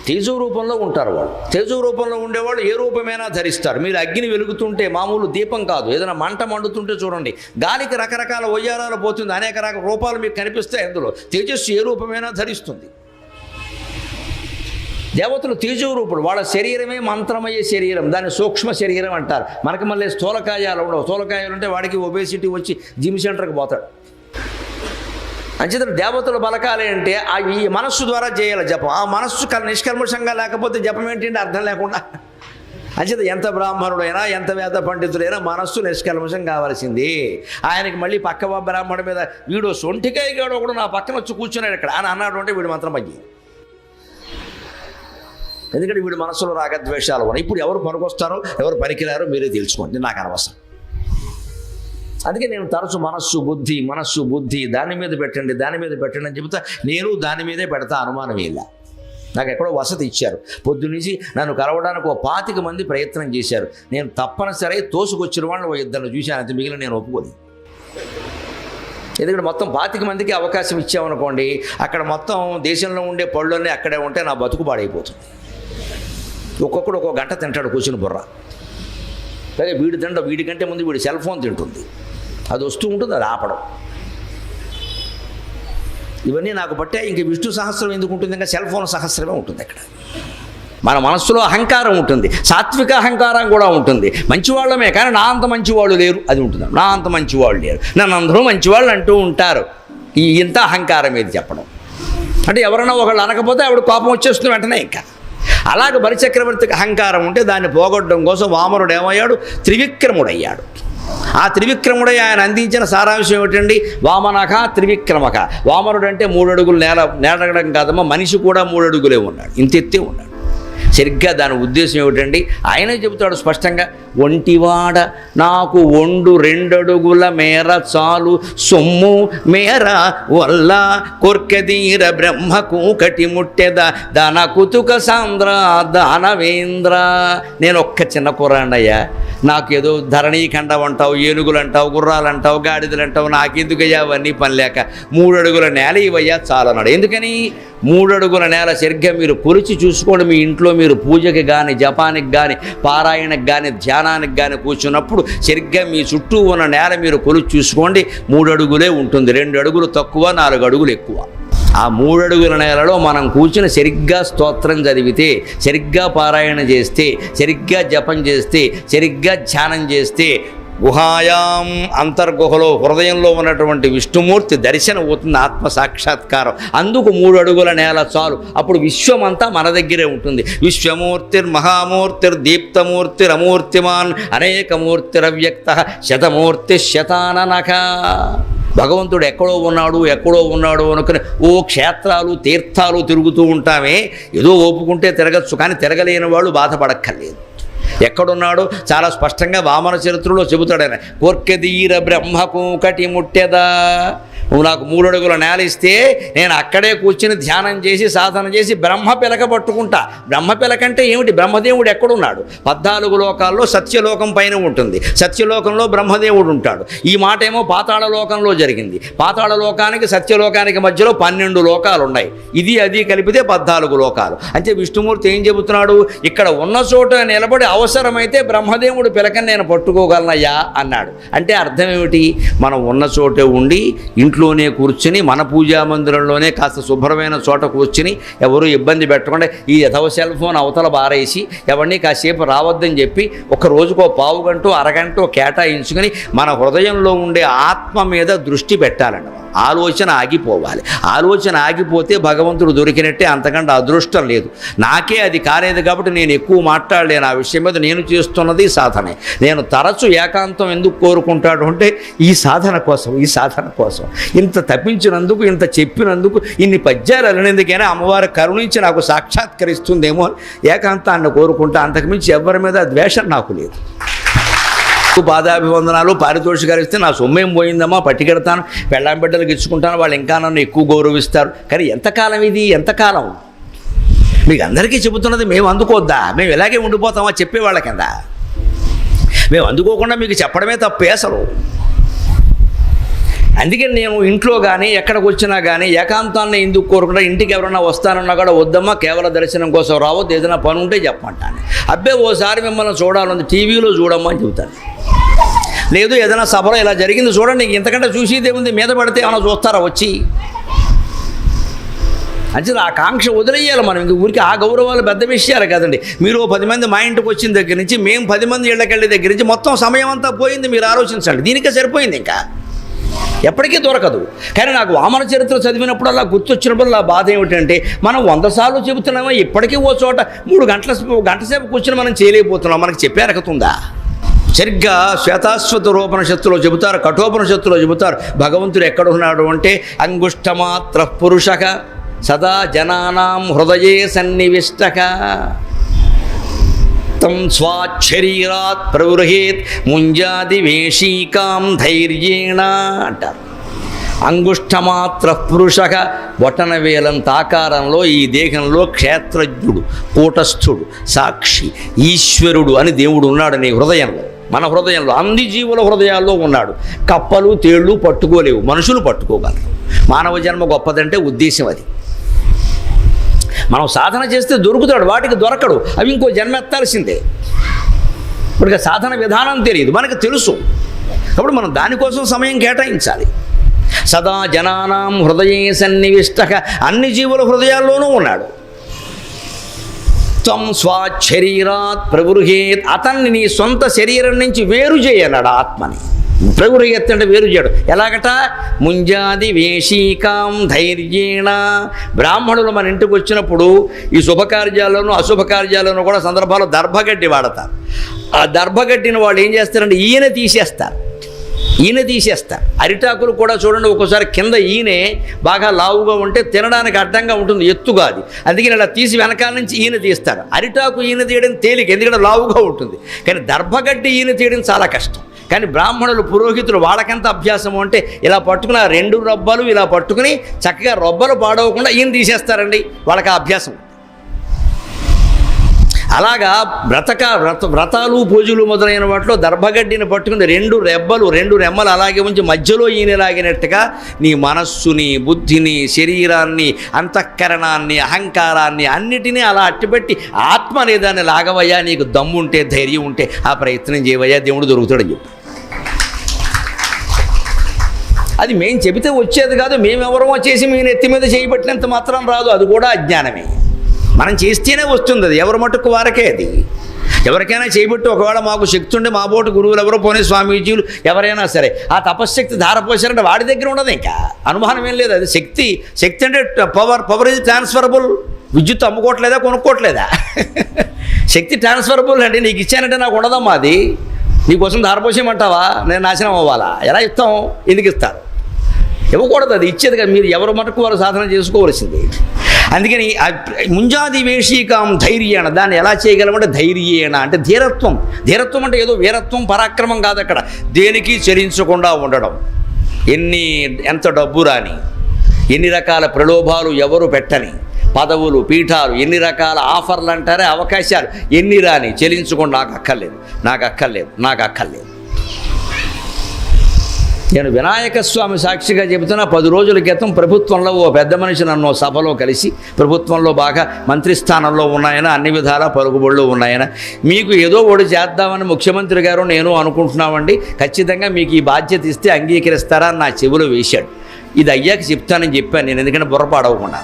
[SPEAKER 1] తేజో రూపంలో ఉంటారు వాళ్ళు. తేజో రూపంలో ఉండేవాళ్ళు ఏ రూపమైనా ధరిస్తారు. మీరు అగ్ని వెలుగుతుంటే మామూలు దీపం కాదు, ఏదైనా మంట మండుతుంటే చూడండి, గాలికి రకరకాల వయ్యారాలు పోతుంది, అనేక రకాల రూపాలు మీకు కనిపిస్తాయి. అందులో తేజస్సు ఏ రూపమైనా ధరిస్తుంది. దేవతలు తేజో రూపుడు. వాళ్ళ శరీరమే మంత్రమయ్యే శరీరం, దాన్ని సూక్ష్మ శరీరం అంటారు. మనకి మళ్ళీ స్థూలకాయాలు ఉండవు. స్థూలకాయాలు ఉంటే వాడికి ఒబేసిటీ వచ్చి జిమ్ సెంటర్కి పోతాడు. అంచేత దేవతలు బలకాలి అంటే ఈ మనస్సు ద్వారా చేయాలి జపం. ఆ మనస్సు నిష్కల్మషంగా లేకపోతే జపం ఏంటంటే అర్థం లేకుండా. అంచేత ఎంత బ్రాహ్మణుడైనా, ఎంత వేద పండితుడైనా మనస్సు నిష్కల్మషం కావాల్సింది. ఆయనకి మళ్ళీ పక్క బ్రాహ్మణుడి మీద వీడు సొంటికాయగాడు ఒకడు నా పక్కన వచ్చి కూర్చున్నాడు ఇక్కడ అని అన్నాడు అంటే వీడు మంత్రం పని. ఎందుకంటే వీడి మనస్సులో రాగద్వేషాలు ఉన్నాయి. ఇప్పుడు ఎవరు పనికొస్తారో ఎవరు పనికిరారో మీరే తెలుసుకోండి, నాకు అనవసరం. అందుకే నేను తరచు మనస్సు బుద్ధి దాని మీద పెట్టండి అని చెబుతా. నేను దాని మీదే పెడతా, అనుమానం ఇలా. నాకు ఎక్కడో వసతి ఇచ్చారు. పొద్దునుంచి నన్ను కలవడానికి 25 మంది ప్రయత్నం చేశారు. నేను తప్పనిసరి తోసుకొచ్చిన వాళ్ళని 2 చూశాను, అంత మిగిలిన నేను ఒప్పుకోలేదు. ఎందుకంటే మొత్తం 25 మందికి అవకాశం ఇచ్చామనుకోండి, అక్కడ మొత్తం దేశంలో ఉండే పళ్ళన్నీ అక్కడే ఉంటే నా బతుకు పాడైపోతుంది. ఒక్కొక్కడు 1 గంట తింటాడు కూర్చుని బుర్ర. అలాగే వీడికంటే ముందు వీడి సెల్ ఫోన్ తింటుంది, అది వస్తూ ఉంటుంది, అది ఆపడం. ఇవన్నీ నాకు బట్టే. ఇంక విష్ణు సహస్రం ఎందుకు ఉంటుంది? ఇంకా సెల్ ఫోన్ సహస్రమే ఉంటుంది అక్కడ. మన మనస్సులో అహంకారం ఉంటుంది, సాత్విక అహంకారం కూడా ఉంటుంది. మంచివాళ్ళమే కానీ నా అంత మంచివాళ్ళు లేరు, అది ఉంటుంది. నా అంత మంచివాళ్ళు లేరు, నన్ను అందరూ మంచివాళ్ళు అంటూ ఉంటారు. ఇంత అహంకారం ఏది చెప్పడం అంటే ఎవరైనా ఒకళ్ళు అనకపోతే ఆవిడ కోపం వచ్చేస్తుంది వెంటనే. ఇంకా అలాగ బలిచక్రవర్తికి అహంకారం ఉంటే దాన్ని పోగొట్టడం కోసం వామనుడు ఏమయ్యాడు? త్రివిక్రముడయ్యాడు. ఆ త్రివిక్రముడై ఆయన అందించిన సారాంశం ఏమిటండి? వామనక త్రివిక్రమక. వామనుడు అంటే 3 అడుగులు నేలగడం కాదమ్మా, మనిషి కూడా 3 అడుగులే ఉన్నాడు, ఇంతెత్తే ఉన్నాడు. సరిగ్గా దాని ఉద్దేశం ఏమిటండి? ఆయనే చెబుతాడు స్పష్టంగా, ఒంటివాడ నాకు 2 అడుగుల మేర చాలు, సొమ్ము మేర వల్ల కొర్కెదీర బ్రహ్మకు కటి ముట్టెద దాన కుతుక సాంద్ర దానవేంద్ర. నేను ఒక్క చిన్న కుర్రాండయ్యా, నాకు ఏదో ధరణీఖండం అంటావు, ఏనుగులు అంటావు, గుర్రాలు అంటావు, గాడిదలు అంటావు, నాకెందుకయ్యా అవన్నీ పని లేక 3 అడుగుల నేల ఇవయ్యా చాలన్నాడు. ఎందుకని? 3 అడుగుల నేల సరిగ్గా మీరు కొలిచి చూసుకోండి. మీ ఇంట్లో మీరు పూజకి కానీ, జపానికి కానీ, పారాయణకి కానీ, ధ్యానానికి కానీ కూర్చున్నప్పుడు సరిగ్గా మీ చుట్టూ ఉన్న నేల మీరు కొలిచి చూసుకోండి. 3 అడుగులే ఉంటుంది. 2 అడుగులు తక్కువ, 4 అడుగులు ఎక్కువ. ఆ 3 అడుగుల నేలలో మనం కూర్చుని సరిగ్గా స్తోత్రం చదివితే, సరిగ్గా పారాయణ చేస్తే, సరిగ్గా జపం చేస్తే, సరిగ్గా ధ్యానం చేస్తే గుహాయాం అంతర్గుహలో హృదయంలో ఉన్నటువంటి విష్ణుమూర్తి దర్శనం అవుతుంది, ఆత్మ సాక్షాత్కారం. అందుకు 3 అడుగుల నేల చాలు. అప్పుడు విశ్వమంతా మన దగ్గరే ఉంటుంది. విశ్వమూర్తిర్ మహామూర్తిర్ దీప్తమూర్తిర్ అమూర్తిమాన్ అనేకమూర్తిరవ్యక్త శతమూర్తి శతాననక. భగవంతుడు ఎక్కడో ఉన్నాడు అనుకుని ఓ క్షేత్రాలు తీర్థాలు తిరుగుతూ ఉంటామే, ఏదో ఓపుకుంటే తిరగచ్చు, కానీ తిరగలేని వాళ్ళు బాధపడక్కర్లేదు. ఎక్కడున్నాడో చాలా స్పష్టంగా వామన చరిత్రలో చెబుతాడు ఆయన. కోర్కెదీర బ్రహ్మకు కటి ముట్టెదా. నువ్వు నాకు 3 అడుగుల నేల ఇస్తే నేను అక్కడే కూర్చుని ధ్యానం చేసి సాధన చేసి బ్రహ్మ పిలక పట్టుకుంటా. బ్రహ్మ పిలక అంటే ఏమిటి? బ్రహ్మదేవుడు ఎక్కడున్నాడు? 14 లోకాల్లో సత్యలోకం పైన ఉంటుంది. సత్యలోకంలో బ్రహ్మదేవుడు ఉంటాడు. ఈ మాట ఏమో పాతాళ లోకంలో జరిగింది. పాతాళ లోకానికి సత్యలోకానికి మధ్యలో 12 లోకాలు ఉన్నాయి. ఇది అది కలిపితే 14 లోకాలు. అంటే విష్ణుమూర్తి ఏం చెబుతున్నాడు? ఇక్కడ ఉన్న చోట నిలబడి అవసరమైతే బ్రహ్మదేవుడు పిలకని నేను పట్టుకోగలనయ్యా అన్నాడు. అంటే అర్థం ఏమిటి? మనం ఉన్న చోటే ఉండి ఇంట్లోనే కూర్చుని మన పూజా మందిరంలోనే కాస్త శుభ్రమైన చోట కూర్చుని ఎవరు ఇబ్బంది పెట్టకుండా ఈ యథవ సెల్ ఫోన్ అవతల బారేసి ఎవరిని కాసేపు రావద్దని చెప్పి ఒక రోజుకో పావు గంట అరగంట కేటాయించుకుని మన హృదయంలో ఉండే ఆత్మ మీద దృష్టి పెట్టాలండి. ఆలోచన ఆగిపోవాలి. ఆలోచన ఆగిపోతే భగవంతుడు దొరికినట్టే, అంతకంటే అదృష్టం లేదు. నాకే అది కాలేదు కాబట్టి నేను ఎక్కువ మాట్లాడలేను ఆ విషయం మీద. నేను చేస్తున్నది సాధనే. నేను తరచు ఏకాంతం ఎందుకు కోరుకుంటాడు అంటే ఈ సాధన కోసం. ఇంత తప్పించినందుకు, ఇంత చెప్పినందుకు, ఇన్ని పద్యాలు అలనేందుకైనా అమ్మవారి కరుణించి నాకు సాక్షాత్కరిస్తుందేమో ఏకాంతాన్ని కోరుకుంటా. అంతకుమించి ఎవరి మీద ద్వేషం నాకు లేదు. పాదాభివందనాలు పారితోషికాలు ఇస్తే నా సొమ్మేం పోయిందమ్మా, పట్టుకెడతాను, పెళ్ళాం బిడ్డలకు ఇచ్చుకుంటాను, వాళ్ళు ఇంకా నన్ను ఎక్కువ గౌరవిస్తారు. కానీ ఎంతకాలం ఇది? ఎంతకాలం? మీకు అందరికీ చెబుతున్నది మేము అందుకోద్దా? మేము ఇలాగే ఉండిపోతామా చెప్పేవాళ్ళ కింద? మేము అందుకోకుండా మీకు చెప్పడమే తప్పే అసలు. అందుకని నేను ఇంట్లో కానీ ఎక్కడికి వచ్చినా కానీ ఏకాంతాన్ని ఎందుకు కోరుకుంటా? ఇంటికి ఎవరన్నా వస్తానన్నా కూడా వద్దమ్మా, కేవలం దర్శనం కోసం రావద్దు, ఏదైనా పని ఉంటే చెప్పమంటాను. అబ్బే ఓసారి మిమ్మల్ని చూడాలని టీవీలో చూడమ్మా అని చెబుతాను. లేదు ఏదైనా సభలో ఇలా జరిగింది చూడండి, ఇంతకంటే చూసేదే ఉంది, మీద పడితే ఏమైనా చూస్తారా వచ్చి? అంటే ఆ కాంక్ష వదిలేయాలి మనం. ఇంక ఊరికి ఆ గౌరవాలు పెద్ద విషయాలు కదండి. మీరు 10 మంది మా ఇంటికి వచ్చిన దగ్గర నుంచి, మేము 10 మంది ఇళ్ళకెళ్ళే దగ్గర నుంచి మొత్తం సమయం అంతా పోయింది. మీరు ఆలోచించండి, దీనికే సరిపోయింది. ఇంకా ఎప్పటికీ దొరకదు. కానీ నాకు వామన చరిత్ర చదివినప్పుడు అలా గుర్తొచ్చినప్పుడు అలా బాధ ఏమిటంటే, మనం 100 సార్లు చెబుతున్నామో ఇప్పటికీ ఓ చోట 3 గంటల సేపు కూర్చొని మనం చేయలేకపోతున్నాం. మనకి చెప్పే అర్హతుందా? సరిగ్గా శ్వేతాశ్వత రూపనిషత్తులో చెబుతారు, కఠోపనిషత్తులో చెబుతారు భగవంతుడు ఎక్కడున్నాడు అంటే, అంగుష్టమాత్ర పురుషక సదా జనానాం హృదయే సన్నివిష్టక తం స్వాశరీరాత్ ప్రవృహేత్ ముంజాది వేషీకాం ధైర్యేణ అంటారు. అంగుష్టమాత్ర పురుషక, బొటన వేలంత ఆకారంలో ఈ దేహంలో క్షేత్రజ్ఞుడు, కూటస్థుడు, సాక్షి, ఈశ్వరుడు అని దేవుడు ఉన్నాడు నీ హృదయంలో. మన హృదయంలో, అన్ని జీవుల హృదయాల్లో ఉన్నాడు. కప్పలు తేళ్ళు పట్టుకోలేవు, మనుషులు పట్టుకోగలరు. మానవ జన్మ గొప్పదంటే ఉద్దేశం అది. మనం సాధన చేస్తే దొరుకుతాడు, వాటికి దొరకడు, అవి ఇంకో జన్మ ఎత్తాల్సిందే. ఇప్పుడు సాధన విధానం తెలియదు, మనకు తెలుసు. కాబట్టి మనం దానికోసం సమయం కేటాయించాలి. సదా జనానాం హృదయే సన్నివిష్టక, అన్ని జీవుల హృదయాల్లోనూ ఉన్నాడు. త్వం స్వాశరీరాత్ ప్రవృహేత్, అతన్ని నీ సొంత శరీరం నుంచి వేరు చేయన్నాడు ఆత్మని. ప్రగురెత్తి అంటే వేరు చేయడం ఎలాగట? ముంజాది వేషీకాం ధైర్యేణ. బ్రాహ్మణులు మన ఇంటికి వచ్చినప్పుడు ఈ శుభకార్యాల్లోనూ అశుభకార్యాల్లోనూ కూడా సందర్భాల్లో దర్భగడ్డి వాడతారు. ఆ దర్భగడ్డిని వాళ్ళు ఏం చేస్తారంటే ఈయన తీసేస్తారు. అరిటాకులు కూడా చూడండి, ఒక్కోసారి కింద ఈయనే బాగా లావుగా ఉంటే తినడానికి అడ్డంగా ఉంటుంది, ఎత్తుగా అది. అందుకని ఇలా తీసి వెనకాల నుంచి ఈయన తీస్తారు. అరిటాకు ఈయన తీయడం తేలిక, ఎందుకంటే లావుగా ఉంటుంది. కానీ దర్భగడ్డి ఈయన తీయడం చాలా కష్టం. కానీ బ్రాహ్మణులు పురోహితులు వాళ్ళకెంత అభ్యాసము అంటే ఇలా పట్టుకుని 2 రొబ్బలు ఇలా పట్టుకుని చక్కగా రొబ్బలు పాడవకుండా ఈయన తీసేస్తారండి. వాళ్ళకి ఆ అభ్యాసం. అలాగా వ్రతాలు పూజలు మొదలైన వాటిలో దర్భగడ్డిని పట్టుకుని 2 రెమ్మలు అలాగే ఉంచి మధ్యలో ఈయన లాగినట్టుగా నీ మనస్సుని, బుద్ధిని, శరీరాన్ని, అంతఃకరణాన్ని, అహంకారాన్ని అన్నిటినీ అలా అట్టిపెట్టి ఆత్మ అనేదాన్ని లాగవయ్యా. నీకు దమ్ముంటే, ధైర్యం ఉంటే ఆ ప్రయత్నం చేయవయ్యా, దేవుడు దొరుకుతాడని చెప్పి. అది మేము చెబితే వచ్చేది కాదు. మేమెవరమో చేసి మీ నెత్తి మీద చేయబట్టినంత మాత్రం రాదు. అది కూడా అజ్ఞానమే. మనం చేస్తేనే వస్తుంది. అది ఎవరి మటుకు వారికే. అది ఎవరికైనా చేయబట్టి ఒకవేళ మాకు శక్తి ఉంటే మా బోటు గురువులు ఎవరో పోనీ స్వామీజీలు ఎవరైనా సరే ఆ తపశ్శక్తి ధారపోసారంటే వాడి దగ్గర ఉండదు. ఇంకా అనుమానం ఏం లేదు. అది శక్తి అంటే పవర్ ఇది ట్రాన్స్ఫరబుల్. విద్యుత్ అమ్ముకోవట్లేదా, కొనుక్కోవట్లేదా? శక్తి ట్రాన్స్ఫరబుల్ అంటే నీకు ఇచ్చానంటే నాకు ఉండదమ్మా. అది నీకోసం ధారపోసేయమంటావా? నేను నాశనం అవ్వాలా? ఎలా ఇస్తాం? ఎందుకు ఇస్తారు? ఇవ్వకూడదు. అది ఇచ్చేది కదా. మీరు ఎవరి మటుకు వారు సాధన చేసుకోవలసింది. అందుకని ముంజాది వేషీకాం ధైర్యేణ. దాన్ని ఎలా చేయగలమంటే ధైర్యేణ అంటే ధీరత్వం. ధీరత్వం అంటే ఏదో వీరత్వం, పరాక్రమం కాదు. అక్కడ దేనికి చలించకుండా ఉండడం. ఎంత డబ్బు రాని, ఎన్ని రకాల ప్రలోభాలు ఎవరు పెట్టని, పదవులు, పీఠాలు, ఎన్ని రకాల ఆఫర్లు అంటారే, అవకాశాలు ఎన్ని రాని, చలించకుండా నాకు అక్కర్లేదు. నేను వినాయక స్వామి సాక్షిగా చెబుతున్నా. 10 రోజుల క్రితం ప్రభుత్వంలో ఓ పెద్ద మనిషి నన్ను సభలో కలిసి, ప్రభుత్వంలో బాగా మంత్రి స్థానంలో ఉన్నాయన, అన్ని విధాల పలుకుబడులు ఉన్నాయన, మీకు ఏదో ఒకటి చేద్దామని ముఖ్యమంత్రి గారు నేను అనుకుంటున్నామండి, ఖచ్చితంగా మీకు ఈ బాధ్యత ఇస్తే అంగీకరిస్తారా అని నా చెవిలో వేశాడు. ఇది అయ్యాక చెప్తానని చెప్పాను నేను, ఎందుకంటే బుర్రపాడవకుండా.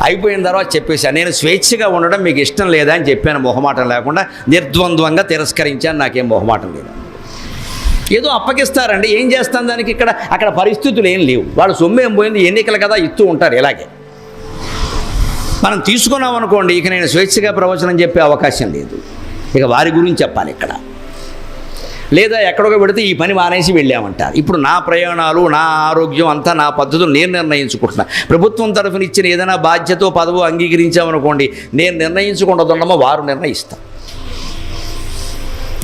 [SPEAKER 1] అయిపోయిన తర్వాత చెప్పేశాను, నేను స్వేచ్ఛగా ఉండడం మీకు ఇష్టం లేదా అని చెప్పాను, మొహమాటం లేకుండా నిర్ద్వంద్వంగా తిరస్కరించాను. నాకేం మొహమాటం లేదు. ఏదో అప్పగిస్తారండి, ఏం చేస్తాను దానికి? అక్కడ పరిస్థితులు ఏం లేవు. వాళ్ళు సొమ్ము ఏం పోయింది, ఎన్నికలు కదా, ఇస్తూ ఉంటారు. ఇలాగే మనం తీసుకున్నాం అనుకోండి, ఇక నేను స్వేచ్ఛగా ప్రవచనం చెప్పే అవకాశం లేదు. ఇక వారి గురించి చెప్పాలి ఇక్కడ. లేదా ఎక్కడికో పెడితే ఈ పని మానేసి వెళ్ళామంటారు. ఇప్పుడు నా ప్రయాణాలు, నా ఆరోగ్యం అంతా నా పద్ధతులు నేను నిర్ణయించుకుంటున్నా. ప్రభుత్వం తరఫున ఇచ్చిన ఏదైనా బాధ్యత, పదవు అంగీకరించామనుకోండి, నేను నిర్ణయించుకుంటుందమ్మా, వారు నిర్ణయిస్తాను.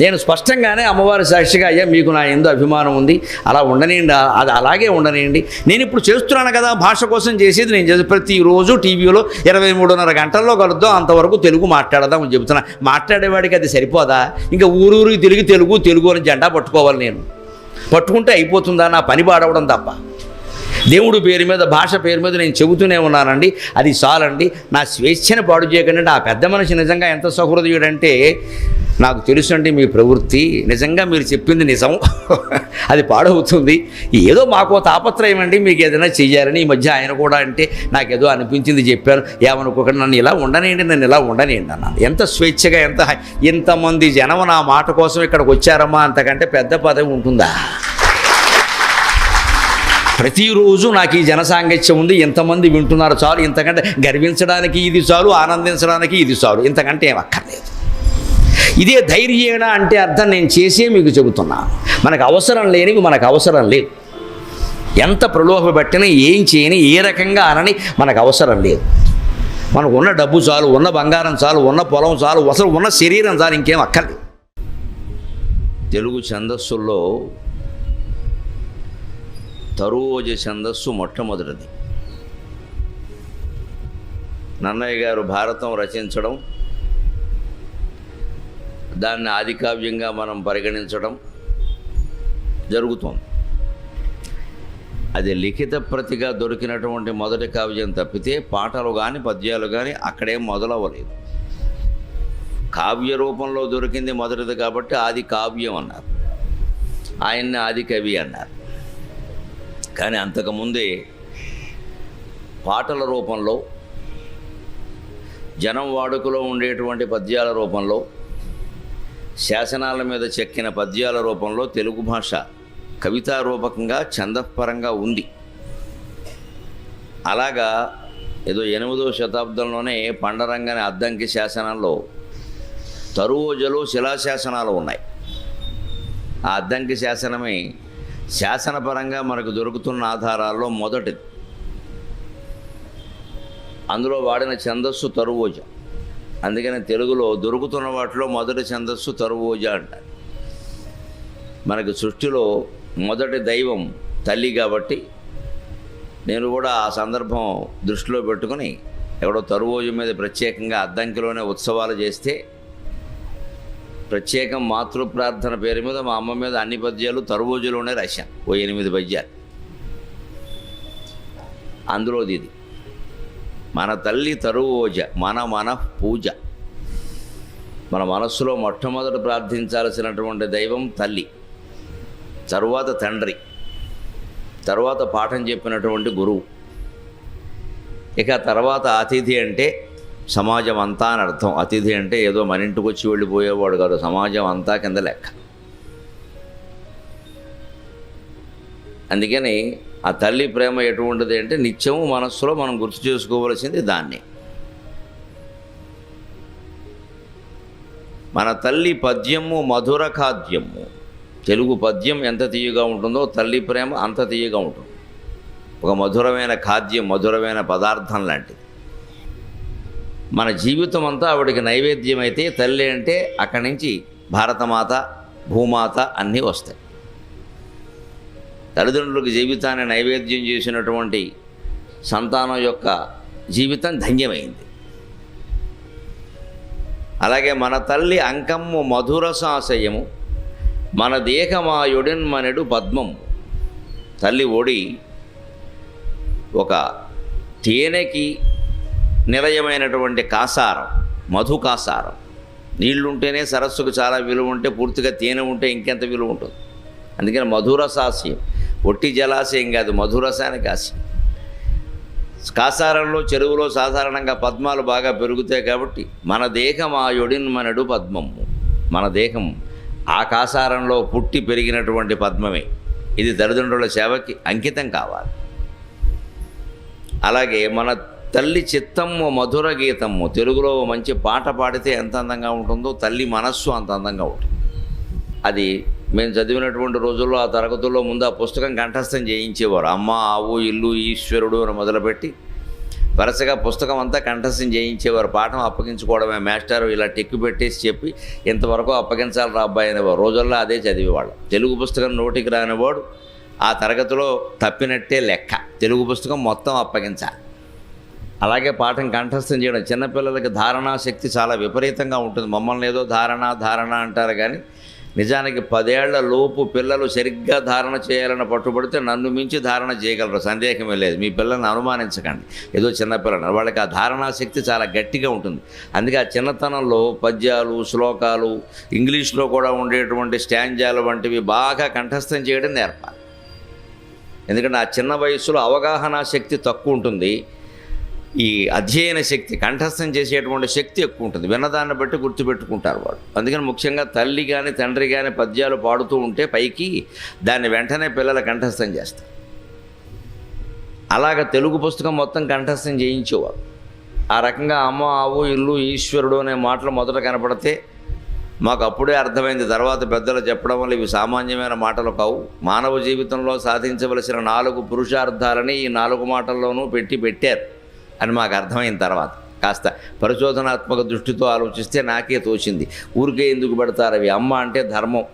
[SPEAKER 1] నేను స్పష్టంగానే అమ్మవారి సాక్షిగా, అయ్యా మీకు నా ఎందు అభిమానం ఉంది, అలా ఉండనియండి, అది అలాగే ఉండనియండి. నేను ఇప్పుడు చేస్తున్నాను కదా, భాష కోసం చేసేది నేను చేసి ప్రతిరోజు టీవీలో 23:30 గంటల్లో కలుద్దాం, అంతవరకు తెలుగు మాట్లాడదాం అని చెబుతున్నా. మాట్లాడేవాడికి అది సరిపోదా? ఇంకా ఊరూరికి తెలుగు అని జెండా పట్టుకోవాలి. నేను పట్టుకుంటే అయిపోతుందా? నా పని పాడవడం తప్ప. దేవుడి పేరు మీద, భాష పేరు మీద నేను చెబుతూనే ఉన్నానండి. అది చాలండి. నా స్వేచ్ఛను పాడు చేయకండి. ఆ పెద్ద మనిషి నిజంగా ఎంత సహృదయుడంటే, నాకు తెలుసండి మీ ప్రవృత్తి, నిజంగా మీరు చెప్పింది నిజం, అది పాడవుతుంది. ఏదో మాకో తాపత్రయం అండి, మీకు ఏదైనా చెయ్యాలని. ఈ మధ్య ఆయన కూడా అంటే నాకేదో అనిపించింది చెప్పాను, ఏమనుకోకండి, నన్ను ఇలా ఉండనియండి అన్నాను. ఎంత స్వేచ్ఛగా, ఎంతమంది జనం నా మాట కోసం ఇక్కడికి వచ్చారమ్మా, అంతకంటే పెద్ద పదవి ఉంటుందా? ప్రతిరోజు నాకు ఈ జనసాంగత్యం ఉంది, ఎంతమంది వింటున్నారు చాలు. ఇంతకంటే గర్వించడానికి ఇది చాలు, ఆనందించడానికి ఇది చాలు, ఇంతకంటే ఏం అక్కర్లేదు. ఇదే ధైర్యేణ అంటే అర్థం నేను చేసే మీకు చెబుతున్నాను. మనకు అవసరం లేనివి మనకు అవసరం లేదు. ఎంత ప్రలోభ పెట్టినా, ఏం చేయని, ఏ రకంగా అనని మనకు అవసరం లేదు. మనకు ఉన్న డబ్బు చాలు, ఉన్న బంగారం చాలు, ఉన్న పొలం చాలు, అసలు ఉన్న శరీరం చాలు, ఇంకేం అక్కర్లేదు. తెలుగు ఛందస్సుల్లో తరోజ ఛందస్సు మొట్టమొదటిది. నన్నయ్య గారు భారతం రచించడం, దాన్ని ఆదికావ్యంగా మనం పరిగణించడం జరుగుతుంది. అది లిఖిత ప్రతిగా దొరికినటువంటి మొదటి కావ్యం తప్పితే పాటలు కానీ పద్యాలు కానీ అక్కడేం మొదలవ్వలేదు. కావ్య రూపంలో దొరికింది మొదటిది కాబట్టి ఆది కావ్యం అన్నారు, ఆయన్ని ఆది కవి అన్నారు. కానీ అంతకుముందే పాటల రూపంలో, జనం వాడుకలో ఉండేటువంటి పద్యాల రూపంలో శాసనాల మీద చెక్కిన పద్యాల రూపంలో తెలుగు భాష కవితారూపకంగా ఛందపరంగా ఉంది. అలాగా ఏదో 8వ శతాబ్దంలోనే పండరంగని అద్దంకి శాసనాల్లో తరువోజలు శిలాశాసనాలు ఉన్నాయి. ఆ అద్దంకి శాసనమే శాసనపరంగా మనకు దొరుకుతున్న ఆధారాల్లో మొదటిది. అందులో వాడిన ఛందస్సు తరువోజ. అందుకని తెలుగులో దొరుకుతున్న వాటిలో మొదటి ఛందస్సు తరువోజ అంటారు. మనకు సృష్టిలో మొదటి దైవం తల్లి కాబట్టి నేను కూడా ఆ సందర్భం దృష్టిలో పెట్టుకుని ఎవడో తరువోజు మీద ప్రత్యేకంగా అద్దంకిలోనే ఉత్సవాలు చేస్తే ప్రత్యేకం మాతృ ప్రార్థన పేరు మీద మా అమ్మ మీద అన్ని పద్యాలు తరువోజులోనే రాశాను. ఓ 8 పద్యాలు. అందులోది ఇది. మన తల్లి తరువోజ మన పూజ. మన మనస్సులో మొట్టమొదట ప్రార్థించాల్సినటువంటి దైవం తల్లి, తరువాత తండ్రి, తరువాత పాఠం చెప్పినటువంటి గురువు, ఇక తర్వాత అతిథి అంటే సమాజం అంతా అని అర్థం. అతిథి అంటే ఏదో మన ఇంటికి వచ్చి వెళ్ళిపోయేవాడు కాదు, సమాజం అంతా కింద లెక్క. అందుకని ఆ తల్లి ప్రేమ ఎటువంటిది అంటే నిత్యము మనస్సులో మనం గుర్తు చేసుకోవలసింది దాన్ని. మన తల్లి పద్యము మధుర ఖాద్యము. తెలుగు పద్యం ఎంత తీయగా ఉంటుందో తల్లి ప్రేమ అంత తీయగా ఉంటుంది. ఒక మధురమైన ఖాద్యం, మధురమైన పదార్థం లాంటిది. మన జీవితం అంతా ఆవిడికి నైవేద్యం అయితే తల్లి అంటే అక్కడి నుంచి భారతమాత, భూమాత అన్నీ వస్తాయి. తల్లిదండ్రులకు జీవితాన్ని నైవేద్యం చేసినటువంటి సంతానం యొక్క జీవితం ధన్యమైంది. అలాగే మన తల్లి అంకమ్ము మధురసాశయము, మన దేహమాయుడిన్మనెడు పద్మము. తల్లి ఒడి ఒక తేనెకి నిలయమైనటువంటి కాసారం, మధు కాసారం. నీళ్లుంటేనే సరస్సుకు చాలా విలువ ఉంటే పూర్తిగా తేనె ఉంటే ఇంకెంత విలువ ఉంటుంది. అందుకని మధురసాశయం, ఒట్టి జలాశయం కాదు, మధురసానికి ఆశయం. కాసారంలో చెరువులో సాధారణంగా పద్మాలు బాగా పెరుగుతాయి కాబట్టి మన దేహం ఆ యొడిన్మనెడు పద్మము. మన దేహం ఆ కాసారంలో పుట్టి పెరిగినటువంటి పద్మమే. ఇది తల్లిదండ్రుల సేవకి అంకితం కావాలి. అలాగే మన తల్లి చిత్తము మధుర గీతము. తెలుగులో మంచి పాట పాడితే ఎంత అందంగా ఉంటుందో తల్లి మనస్సు అంత అందంగా ఉంటుంది. అది మేము చదివినటువంటి రోజుల్లో ఆ తరగతుల్లో ముందు ఆ పుస్తకం కంఠస్థం చేయించేవారు. అమ్మ, ఆవు, ఇల్లు, ఈశ్వరుడు అని మొదలుపెట్టి వరుసగా పుస్తకం అంతా కంఠస్థం చేయించేవారు. పాఠం అప్పగించుకోవడమే. మాస్టారు ఇలా టెక్కు పెట్టేసి చెప్పి ఇంతవరకు అప్పగించాలి రా అబ్బాయి అనేవారు. రోజుల్లో అదే చదివేవాళ్ళు. తెలుగు పుస్తకం నోటికి రానివాడు ఆ తరగతిలో తప్పినట్టే లెక్క. తెలుగు పుస్తకం మొత్తం అప్పగించాలి. అలాగే పాఠం కంఠస్థం చేయడం. చిన్నపిల్లలకి ధారణా శక్తి చాలా విపరీతంగా ఉంటుంది. మమ్మల్ని ఏదో ధారణ అంటారు కానీ నిజానికి 10 ఏళ్ల లోపు పిల్లలు సరిగ్గా ధారణ చేయాలని పట్టుబడితే నన్ను మించి ధారణ చేయగలరు, సందేహమే లేదు. మీ పిల్లల్ని అనుమానించకండి, ఏదో చిన్నపిల్లలు. వాళ్ళకి ఆ ధారణా శక్తి చాలా గట్టిగా ఉంటుంది. అందుకే ఆ చిన్నతనంలో పద్యాలు, శ్లోకాలు, ఇంగ్లీష్లో కూడా ఉండేటువంటి స్టాంజాలు వంటివి బాగా కంఠస్థం చేయడం నేర్పాలి. ఎందుకంటే ఆ చిన్న వయసులో అవగాహన శక్తి తక్కువ ఉంటుంది, ఈ అధ్యయన శక్తి, కంఠస్థం చేసేటువంటి శక్తి ఎక్కువ ఉంటుంది. విన్నదాన్ని బట్టి గుర్తుపెట్టుకుంటారు వాళ్ళు. అందుకని ముఖ్యంగా తల్లి కానీ తండ్రి కానీ పద్యాలు పాడుతూ ఉంటే పైకి దాన్ని వెంటనే పిల్లలు కంఠస్థం చేస్తారు. అలాగ తెలుగు పుస్తకం మొత్తం కంఠస్థం చేయించేవారు. ఆ రకంగా అమ్మ, ఆవు, ఇల్లు, ఈశ్వరుడు అనే మాటలు మొదట కనపడితే మాకు అప్పుడే అర్థమైంది. తర్వాత పెద్దలు చెప్పడం వల్ల ఇవి సామాన్యమైన మాటలు కావు. మానవ జీవితంలో సాధించవలసిన 4 పురుషార్థాలని ఈ 4 మాటల్లోనూ పెట్టారు అని మాకు అర్థమైన తర్వాత కాస్త పరిశోధనాత్మక దృష్టితో ఆలోచిస్తే నాకే తోచింది. ఊరికే ఎందుకు పెడతారు అవి? అమ్మ అంటే ధర్మం,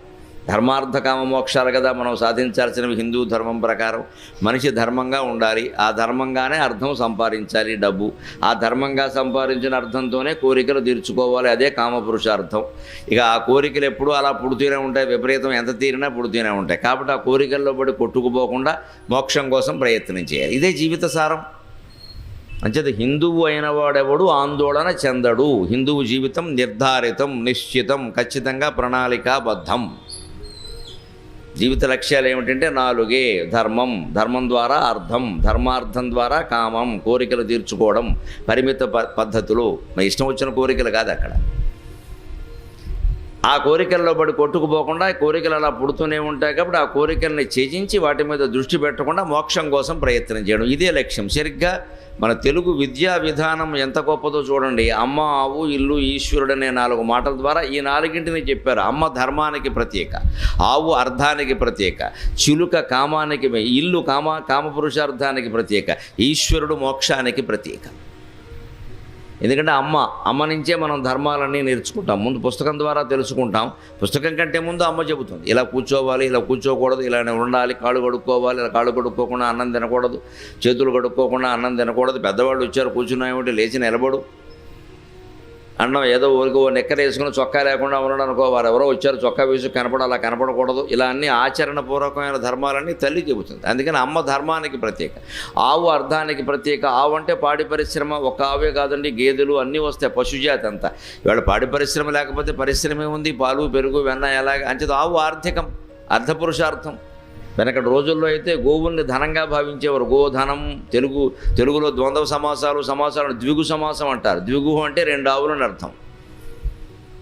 [SPEAKER 1] ధర్మార్థ కామ మోక్షాలు కదా మనం సాధించాల్సినవి. హిందూ ధర్మం ప్రకారం మనిషి ధర్మంగా ఉండాలి, ఆ ధర్మంగానే అర్థం సంపాదించాలి, డబ్బు. ఆ ధర్మంగా సంపాదించిన అర్థంతోనే కోరికలు తీర్చుకోవాలి, అదే కామపురుషార్థం. ఇక ఆ కోరికలు ఎప్పుడూ అలా పుడుతూనే ఉంటాయి, విపరీతం ఎంత తీరినా పుడుతూనే ఉంటాయి. కాబట్టి ఆ కోరికల్లో పడి కొట్టుకుపోకుండా మోక్షం కోసం ప్రయత్నం చేయాలి. ఇదే జీవిత సారం. అంచేత హిందువు అయిన వాడెవడు ఆందోళన చెందడు. హిందువు జీవితం నిర్ధారితం, నిశ్చితం, ఖచ్చితంగా ప్రణాళికాబద్ధం. జీవిత లక్ష్యాలు ఏమిటంటే 4: ధర్మం, ధర్మం ద్వారా అర్థం, ధర్మార్థం ద్వారా కామం, కోరికలు తీర్చుకోవడం, పరిమిత పద్ధతులు. మన ఇష్టం వచ్చిన కోరికలు కాదు అక్కడ. ఆ కోరికల్లో పడి కొట్టుకుపోకుండా ఆ కోరికలు అలా పుడుతూనే ఉంటాయి కాబట్టి ఆ కోరికల్ని త్యజించి వాటి మీద దృష్టి పెట్టకుండా మోక్షం కోసం ప్రయత్నం చేయడం, ఇదే లక్ష్యం. సరిగ్గా మన తెలుగు విద్యా విధానం ఎంత గొప్పదో చూడండి. అమ్మ, ఆవు, ఇల్లు, ఈశ్వరుడు అనే 4 మాటల ద్వారా ఈ 4ంటిని చెప్పారు. అమ్మ ధర్మానికి ప్రత్యేక, ఆవు అర్థానికి ప్రత్యేక, చిలుక కామానికి, ఇల్లు కామపురుషార్థానికి ప్రత్యేక, ఈశ్వరుడు మోక్షానికి ప్రత్యేక. ఎందుకంటే అమ్మ నుంచే మనం ధర్మాలన్నీ నేర్చుకుంటాం. ముందు పుస్తకం ద్వారా తెలుసుకుంటాం. పుస్తకం కంటే ముందు అమ్మ చెబుతుంది, ఇలా కూర్చోవాలి, ఇలా కూర్చోకూడదు, ఇలానే ఉండాలి, కాళ్ళు కడుక్కోవాలి, ఇలా కాళ్ళు కడుక్కోకుండా అన్నం తినకూడదు, చేతులు కడుక్కోకుండా అన్నం తినకూడదు, పెద్దవాళ్ళు వచ్చారు కూర్చున్నాయేమిటి లేచి నిలబడు, అన్నం ఏదో ఊరికి నెక్కర వేసుకుని చొక్కా లేకుండా ఉండడం అనుకో, వారు ఎవరో వచ్చారు చొక్కా వేసి అలా కనపడకూడదు, ఇలా అన్ని ఆచరణపూర్వకమైన ధర్మాలన్నీ తల్లి చెబుతుంది. అందుకని అమ్మ ధర్మానికి ప్రత్యేక, ఆవు అర్థానికి ప్రత్యేక. ఆవు అంటే పాడి పరిశ్రమ, ఒక ఆవే కాదండి, గేదెలు అన్నీ వస్తాయి, పశుజాతి అంతా. ఇవాళ పాడి పరిశ్రమ లేకపోతే పరిశ్రమే ఉంది, పాలు పెరుగు వెన్న ఎలాగ అంచేది. ఆవు ఆర్థికం, అర్థపురుషార్థం. వెనకటి రోజుల్లో అయితే గోవుల్ని ధనంగా భావించేవారు. గోధనం, తెలుగులో ద్వంద్వ సమాసాలను ద్విగు సమాసం అంటారు. ద్విగుహు అంటే 2 ఆవులని అర్థం.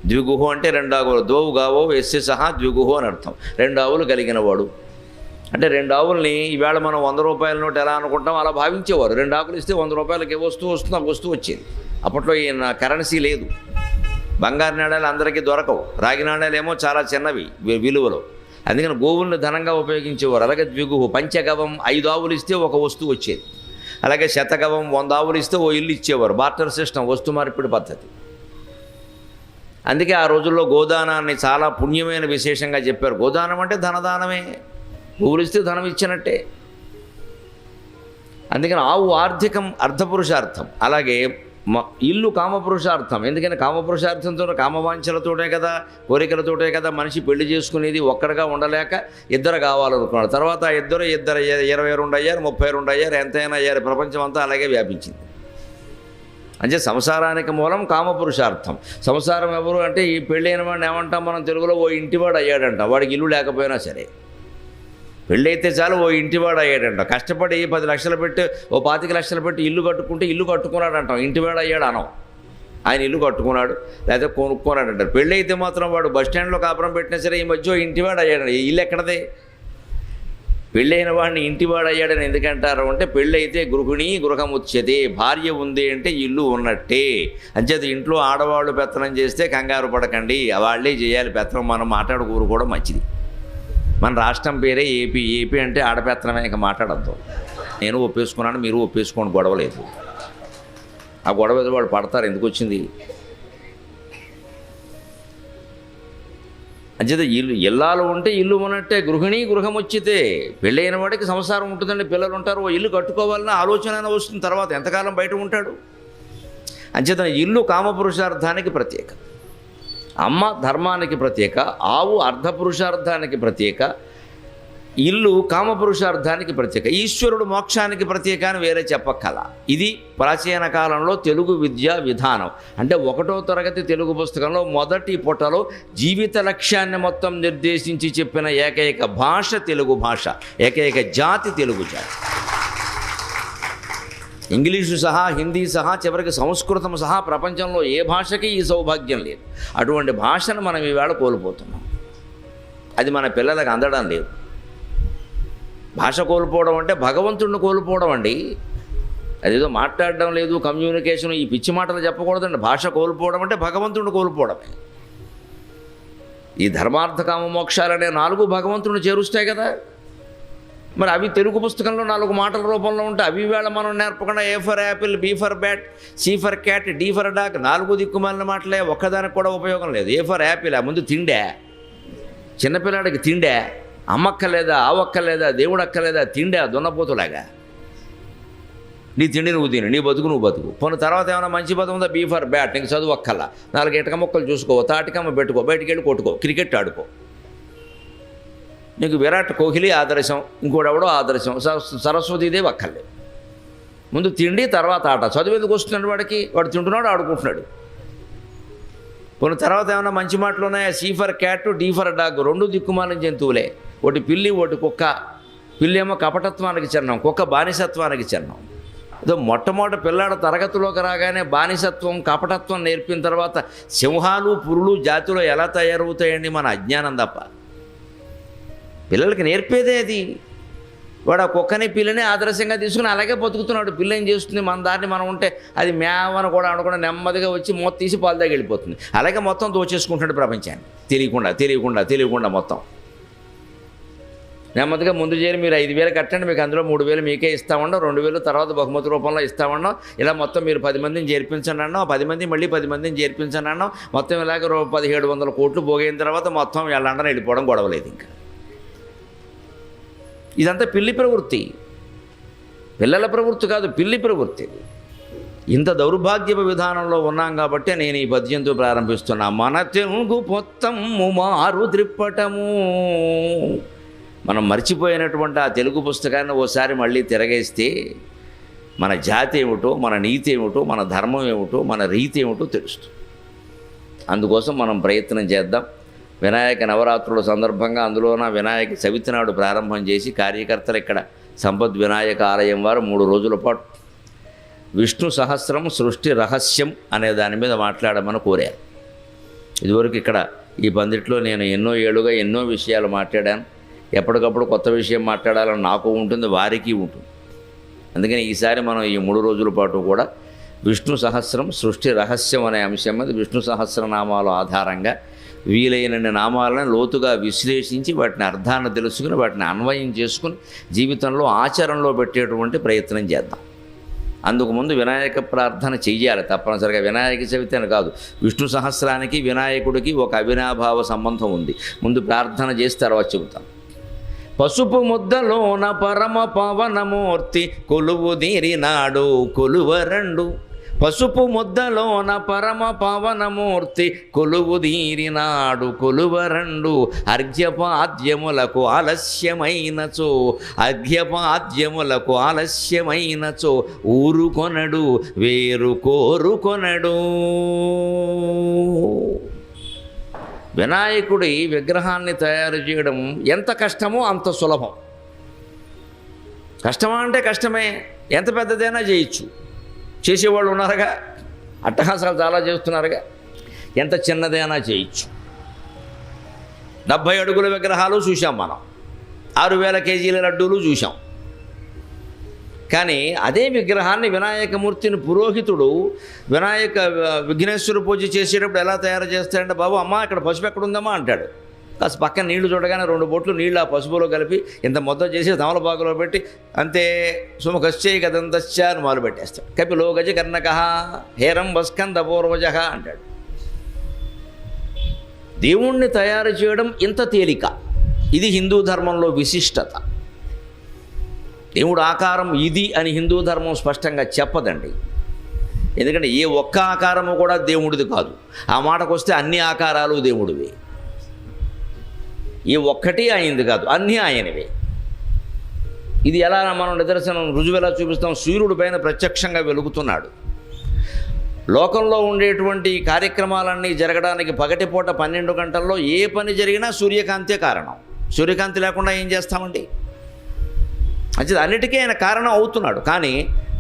[SPEAKER 1] ద్విగుహు అంటే 2 ఆవులు, దోవు గావో ఎస్సె సహా ద్విగుహు అని అర్థం. 2 ఆవులు కలిగిన వాడు అంటే 2 ఆవుల్ని ఈవేళ మనం 100 రూపాయల నోటు ఎలా అనుకుంటాం అలా భావించేవారు. 2 ఆకులు ఇస్తే 100 రూపాయలకి ఏ వస్తువు వస్తుందో ఆ వస్తువు వచ్చేది. అప్పట్లో ఈ కరెన్సీ లేదు, బంగారు నాణ్యాలు అందరికీ దొరకవు, రాగి నాణ్యాలు ఏమో చాలా చిన్నవి విలువలో. అందుకని గోవుల్ని ధనంగా ఉపయోగించేవారు. అలాగే ద్విగుహు, పంచగవం 5 ఆవులు ఇస్తే ఒక వస్తువు వచ్చేది. అలాగే శతగవం 100 ఆవులు ఇస్తే ఓ ఇల్లు ఇచ్చేవారు. బార్టర్ సిస్టమ్, వస్తు మార్పిడి పద్ధతి. అందుకే ఆ రోజుల్లో గోదానాన్ని చాలా పుణ్యమైన విశేషంగా చెప్పారు. గోదానం అంటే ధనదానమే, గోవులు ఇస్తే ధనం ఇచ్చినట్టే. అందుకని ఆవు ఆర్థికం, అర్థపురుషార్థం. అలాగే ఇల్లు కామపురుషార్థం. ఎందుకని కామపురుషార్థంతో కామవాంఛలతోటే కదా, కోరికలతోటే కదా మనిషి పెళ్లి చేసుకునేది. ఒక్కడిగా ఉండలేక 2 కావాలనుకున్నాడు. తర్వాత 2 22 అయ్యారు, 32 అయ్యారు, ఎంతైనా అయ్యారు. ప్రపంచం అంతా అలాగే వ్యాపించింది. అంటే సంసారానికి మూలం కామపురుషార్థం. సంసారం ఎవరు అంటే ఈ పెళ్ళైన వాడిని ఏమంటాం మనం తెలుగులో, ఓ ఇంటివాడు అయ్యాడంట. వాడికి ఇల్లు లేకపోయినా సరే, పెళ్ళైతే చాలు ఓ ఇంటివాడు అయ్యాడంట. కష్టపడి 10 లక్షలు పెట్టి, ఓ 25 లక్షలు పెట్టి ఇల్లు కట్టుకుంటే ఇల్లు కట్టుకున్నాడు అంటాం, ఇంటివాడు అయ్యాడు అనం. ఆయన ఇల్లు కట్టుకున్నాడు లేదా కొనుక్కున్నాడు అంటారు. పెళ్ళి అయితే మాత్రం వాడు బస్టాండ్లో కాపురం పెట్టినా సరే ఈ మధ్య ఇంటివాడు అయ్యాడు. ఇల్లు ఎక్కడదే? పెళ్ళైన వాడిని ఇంటివాడు అయ్యాడని ఎందుకంటారు అంటే, పెళ్ళైతే గృహిణి గృహముచ్యతే, భార్య ఉంది అంటే ఇల్లు ఉన్నట్టే. అంచేది ఇంట్లో ఆడవాళ్ళు పెత్తనం చేస్తే కంగారు పడకండి, వాళ్ళే చేయాలి పెత్తనం. మనం మాట్లాడుకోరు కూడా మంచిది. మన రాష్ట్రం పేరే ఏపీ. ఏపీ అంటే ఆడపెత్తనమే, ఇంకా మాట్లాడద్దు. నేను ఒప్పేసుకున్నాను, మీరు ఒప్పేసుకోండి, గొడవలేదు. ఆ గొడవ ఏదో వాళ్ళు పడతారు, ఎందుకు వచ్చింది? అంచేత ఇల్లాలు ఉంటే ఇల్లు ఉన్నట్టే, గృహిణి గృహం వచ్చితే. పెళ్ళైన వాడికి సంసారం ఉంటుందండి, పిల్లలు ఉంటారు, ఓ ఇల్లు కట్టుకోవాలన్న ఆలోచన వస్తుంది. తర్వాత ఎంతకాలం బయట ఉంటాడు? అంచేత ఇల్లు కామపురుషార్థానికి ప్రత్యేక, అమ్మ ధర్మానికి ప్రత్యేక, ఆవు అర్ధపురుషార్థానికి ప్రత్యేక, ఇల్లు కామపురుషార్థానికి ప్రత్యేక, ఈశ్వరుడు మోక్షానికి ప్రత్యేక అని వేరే చెప్పక్కల. ఇది ప్రాచీన కాలంలో తెలుగు విద్యా విధానం. అంటే 1వ తరగతి తెలుగు పుస్తకంలో మొదటి పుటలో జీవిత లక్ష్యాన్ని మొత్తం నిర్దేశించి చెప్పిన ఏకైక భాష తెలుగు భాష, ఏకైక జాతి తెలుగు జాతి. ఇంగ్లీషు సహా, హిందీ సహా, చివరికి సంస్కృతం సహా ప్రపంచంలో ఏ భాషకి ఈ సౌభాగ్యం లేదు. అటువంటి భాషను మనం ఈవేళ కోల్పోతున్నాం. అది మన పిల్లలకు అందడం లేదు. భాష కోల్పోవడం అంటే భగవంతుడిని కోల్పోవడం అండి. అదేదో మాట్లాడడం లేదు, కమ్యూనికేషన్, ఈ పిచ్చి మాటలు చెప్పకూడదండి. భాష కోల్పోవడం అంటే భగవంతుడిని కోల్పోవడమే. ఈ ధర్మార్థ కామ మోక్షాలనే 4 భగవంతుడిని చేరుస్తాయి కదా. మరి అవి తెలుగు పుస్తకంలో 4 మాటల రూపంలో ఉంటాయి. అవి వేళ మనం నేర్పకుండా A for apple, B for bat, C for cat, D for dog, 4 దిక్కుమాలిన మాటలే, ఒక్కదానికి కూడా ఉపయోగం లేదు. ఏ ఫర్ యాపిల్, ఆ ముందు తిండే, చిన్నపిల్లాడికి తిండే, అమ్మక్కలేదా, ఆవక్కలేదా, దేవుడు అక్కలేదా, తిండే దున్నపోతులాగా. నీ తిండి నువ్వు తిని, నీ బతుకు నువ్వు బతుకు. పోయిన తర్వాత ఏమైనా మంచి పదం ఉందా? బీ ఫర్ బ్యాట్, నీకు చదువు అక్కల్లా, 4 ఇటక మొక్కలు చూసుకో, తాటికమ్మ పెట్టుకో, బయటికి వెళ్ళి కొట్టుకో, క్రికెట్ ఆడుకో. నీకు విరాట్ కోహ్లీ ఆదర్శం, ఇంకోడెవడో ఆదర్శం, సరస్వతీదేవి అక్కర్లే. ముందు తిండి, తర్వాత ఆట. చదువు ఎందుకు వస్తున్నాడు వాడికి? వాడు తింటున్నాడు, ఆడుకుంటున్నాడు. కొన్ని తర్వాత ఏమైనా మంచి మాటలు ఉన్నాయా? C for cat, D for dog, 2 దిక్కుమాలిన జంతువులే. ఒకటి పిల్లి, ఒకటి కుక్క. పిల్లి ఏమో కపటత్వానికి చిహ్నం, కుక్క బానిసత్వానికి చిహ్నం. ఏదో మొట్టమొదటి పిల్లాడు తరగతిలోకి రాగానే బానిసత్వం కపటత్వం నేర్పిన తర్వాత సింహాలు పురులు జాతిలో ఎలా తయారవుతాయండి? మన అజ్ఞానం తప్ప. పిల్లలకి నేర్పేదే అది. వాడు ఆ కుక్కని పిల్లని ఆదర్శంగా తీసుకుని అలాగే బతుకుతున్నాడు. పిల్ల ఏం చేస్తుంది? మన దాన్ని మనం ఉంటే అది మేవని కూడా అనుకుని నెమ్మదిగా వచ్చి మొత్తం తీసి పాలు దాకా వెళ్ళిపోతుంది. అలాగే మొత్తం దోచేసుకుంటాడు ప్రపంచాన్ని. తెలియకుండా మొత్తం నెమ్మదిగా ముందు చేరి మీరు 5,000 కట్టండి, మీకు అందులో 3,000 మీకే ఇస్తామన్నా, 2,000 తర్వాత బహుమతి రూపంలో ఇస్తామన్నా, ఇలా మొత్తం మీరు 10 మందిని చేర్పించండి అన్నాం, 10 మంది మళ్ళీ 10 మందిని చేర్పించండి అన్నాం, మొత్తం ఇలాగ 1,700 కోట్లు పోగైన తర్వాత మొత్తం లండన్ వెళ్ళిపోవడం గొడవలేదు. ఇంకా ఇదంతా పిల్లి ప్రవృత్తి, పిల్లల ప్రవృత్తి కాదు, పిల్లి ప్రవృత్తి. ఇంత దౌర్భాగ్యపు విధానంలో ఉన్నాం కాబట్టి నేను ఈ పద్యంతో ప్రారంభిస్తున్నా. మన తెలుగు పొత్తము మారు ద్రిప్పటము. మనం మర్చిపోయినటువంటి ఆ తెలుగు పుస్తకాన్ని ఓసారి మళ్ళీ తిరగేస్తే మన జాతి ఏమిటో, మన నీతి ఏమిటో, మన ధర్మం ఏమిటో, మన రీతి ఏమిటో తెలుస్తుంది. అందుకోసం మనం ప్రయత్నం చేద్దాం. వినాయక నవరాత్రుల సందర్భంగా అందులోన వినాయక చవితి నాడు ప్రారంభం చేసి కార్యకర్తలు ఇక్కడ సంపద్ వినాయక ఆలయం వారు 3 రోజుల పాటు విష్ణు సహస్రం సృష్టి రహస్యం అనే దాని మీద మాట్లాడమని కోరారు. ఇదివరకు ఇక్కడ ఈ పందిట్లో నేను ఎన్నో ఏళ్ళుగా ఎన్నో విషయాలు మాట్లాడాను. ఎప్పటికప్పుడు కొత్త విషయం మాట్లాడాలని నాకు ఉంటుంది, వారికి ఉంటుంది. అందుకని ఈసారి మనం ఈ 3 రోజుల పాటు కూడా విష్ణు సహస్రం సృష్టి రహస్యం అనే అంశం మీద విష్ణు సహస్రనామాల ఆధారంగా వీలైనన్ని నామాలను లోతుగా విశ్లేషించి వాటిని అర్థాన్ని తెలుసుకుని వాటిని అన్వయం చేసుకుని జీవితంలో ఆచరణలో పెట్టేటువంటి ప్రయత్నం చేద్దాం. అందుకు ముందు వినాయక ప్రార్థన చెయ్యాలి తప్పనిసరిగా. వినాయక చవితి అని కాదు, విష్ణు సహస్రానికి వినాయకుడికి ఒక అవినాభావ సంబంధం ఉంది. ముందు ప్రార్థన చేసి తర్వాత చెబుతాం. పసుపు ముద్దలోన పరమ పవనమూర్తి కొలువు తీరినాడు కొలువరండు. పసుపు ముద్దలోన పరమ పవనమూర్తి కొలువు తీరినాడు కొలువరండు. అర్ఘ్యపాద్యములకు ఆలస్యమైనచో ఊరుకొనడు వేరు కోరుకొనడు. వినాయకుడి విగ్రహాన్ని తయారు చేయడం ఎంత కష్టమో అంత సులభం. కష్టమా అంటే కష్టమే, ఎంత పెద్దదైనా చేయొచ్చు. చేసేవాళ్ళు ఉన్నారుగా, అట్టహాసాలు చాలా చేస్తున్నారుగా. ఎంత చిన్నదైనా చేయొచ్చు. 70 అడుగుల విగ్రహాలు చూసాం మనం, 6,000 కేజీల లడ్డూలు చూసాం. కానీ అదే విగ్రహాన్ని వినాయకమూర్తిని పురోహితుడు వినాయక విఘ్నేశ్వర పూజ చేసేటప్పుడు ఎలా తయారు చేస్తాడంటే, బాబు అమ్మ ఇక్కడ పసుపు ఎక్కడుందమ్మా అంటాడు. కాస్త పక్కన నీళ్లు చూడగానే 2 బొట్లు నీళ్ళు ఆ పసుపులో కలిపి ఇంత మొత్తం చేసి తమలపాకులో పెట్టి అంతే సుముఖశ్చై కదంతశ్చ అని మొదలు పెట్టేస్తాడు. కపిలో గజ కర్ణక హేరం వస్కంద పూర్వజ అంటాడు. దేవుణ్ణి తయారు చేయడం ఇంత తేలిక. ఇది హిందూ ధర్మంలో విశిష్టత. దేవుడు ఆకారం ఇది అని హిందూ ధర్మం స్పష్టంగా చెప్పదండి. ఎందుకంటే ఏ ఒక్క ఆకారము కూడా దేవుడిది కాదు. ఆ మాటకు వస్తే అన్ని ఆకారాలు దేవుడివే. ఏ ఒక్కటి ఆయనది కాదు, అన్నీ ఆయనవే. ఇది ఎలా మనం నిదర్శనం రుజువు ఎలా చూపిస్తాం? సూర్యుడి పైన ప్రత్యక్షంగా వెలుగుతున్నాడు. లోకంలో ఉండేటువంటి కార్యక్రమాలన్నీ జరగడానికి పగటిపూట 12 గంటల్లో ఏ పని జరిగినా సూర్యకాంతే కారణం. సూర్యకాంతి లేకుండా ఏం చేస్తామండి? అంటే అన్నిటికీ ఆయన కారణం అవుతున్నాడు. కానీ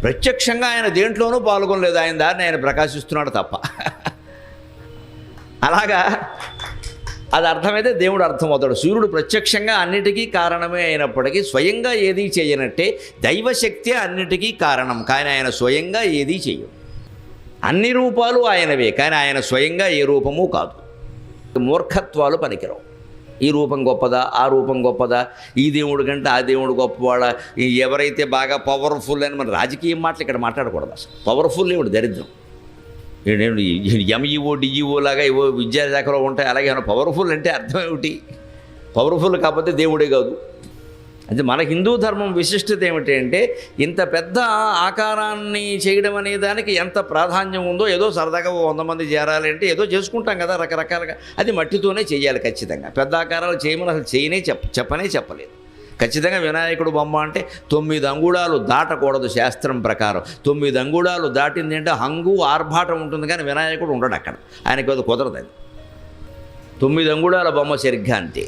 [SPEAKER 1] ప్రత్యక్షంగా ఆయన దేంట్లోనూ పాల్గొనలేదు. ఆయన దారిని ఆయన ప్రకాశిస్తున్నాడు తప్ప. అలాగా అది అర్థమైతే దేవుడు అర్థమవుతాడు. సూర్యుడు ప్రత్యక్షంగా అన్నిటికీ కారణమే అయినప్పటికీ స్వయంగా ఏదీ చేయనట్టే దైవశక్తి అన్నిటికీ కారణం. కానీ ఆయన స్వయంగా ఏదీ చేయడు. అన్ని రూపాలు ఆయనవే, కానీ ఆయన స్వయంగా ఏ రూపము కాదు. మూర్ఖత్వాలు పనికిరావు. ఈ రూపం గొప్పదా, ఆ రూపం గొప్పదా, ఈ దేవుడు కంటే ఆ దేవుడు గొప్పవాడా, ఎవరైతే బాగా పవర్ఫుల్ అని మన రాజకీయ మాటలు ఇక్కడ మాట్లాడకూడదు. అసలు పవర్ఫుల్ ఏమిటి? దరిద్రం. ఎంఈఓ డిఈఓ లాగా ఏవో విద్యాశాఖలో ఉంటాయి. అలాగే ఏమైనా పవర్ఫుల్ అంటే అర్థం ఏమిటి? పవర్ఫుల్ కాకపోతే దేవుడే కాదు. అంటే మన హిందూ ధర్మం విశిష్టత ఏమిటి అంటే, ఇంత పెద్ద ఆకారాన్ని చేయడం అనే దానికి ఎంత ప్రాధాన్యం ఉందో. ఏదో సరదాగా 100 మంది చేరాలి అంటే ఏదో చేసుకుంటాం కదా రకరకాలుగా. అది మట్టితోనే చేయాలి ఖచ్చితంగా. పెద్ద ఆకారాలు చేయమని అసలు చెప్పనే చెప్పలేదు. ఖచ్చితంగా వినాయకుడు బొమ్మ అంటే 9 అంగుళాలు దాటకూడదు శాస్త్రం ప్రకారం. 9 అంగుళాలు దాటింది అంటే హంగు ఆర్భాటం ఉంటుంది, కానీ వినాయకుడు ఉండడు అక్కడ. ఆయనకు అది కుదరదు. అది 9 అంగుళాల బొమ్మ సరిగ్గా అంతే.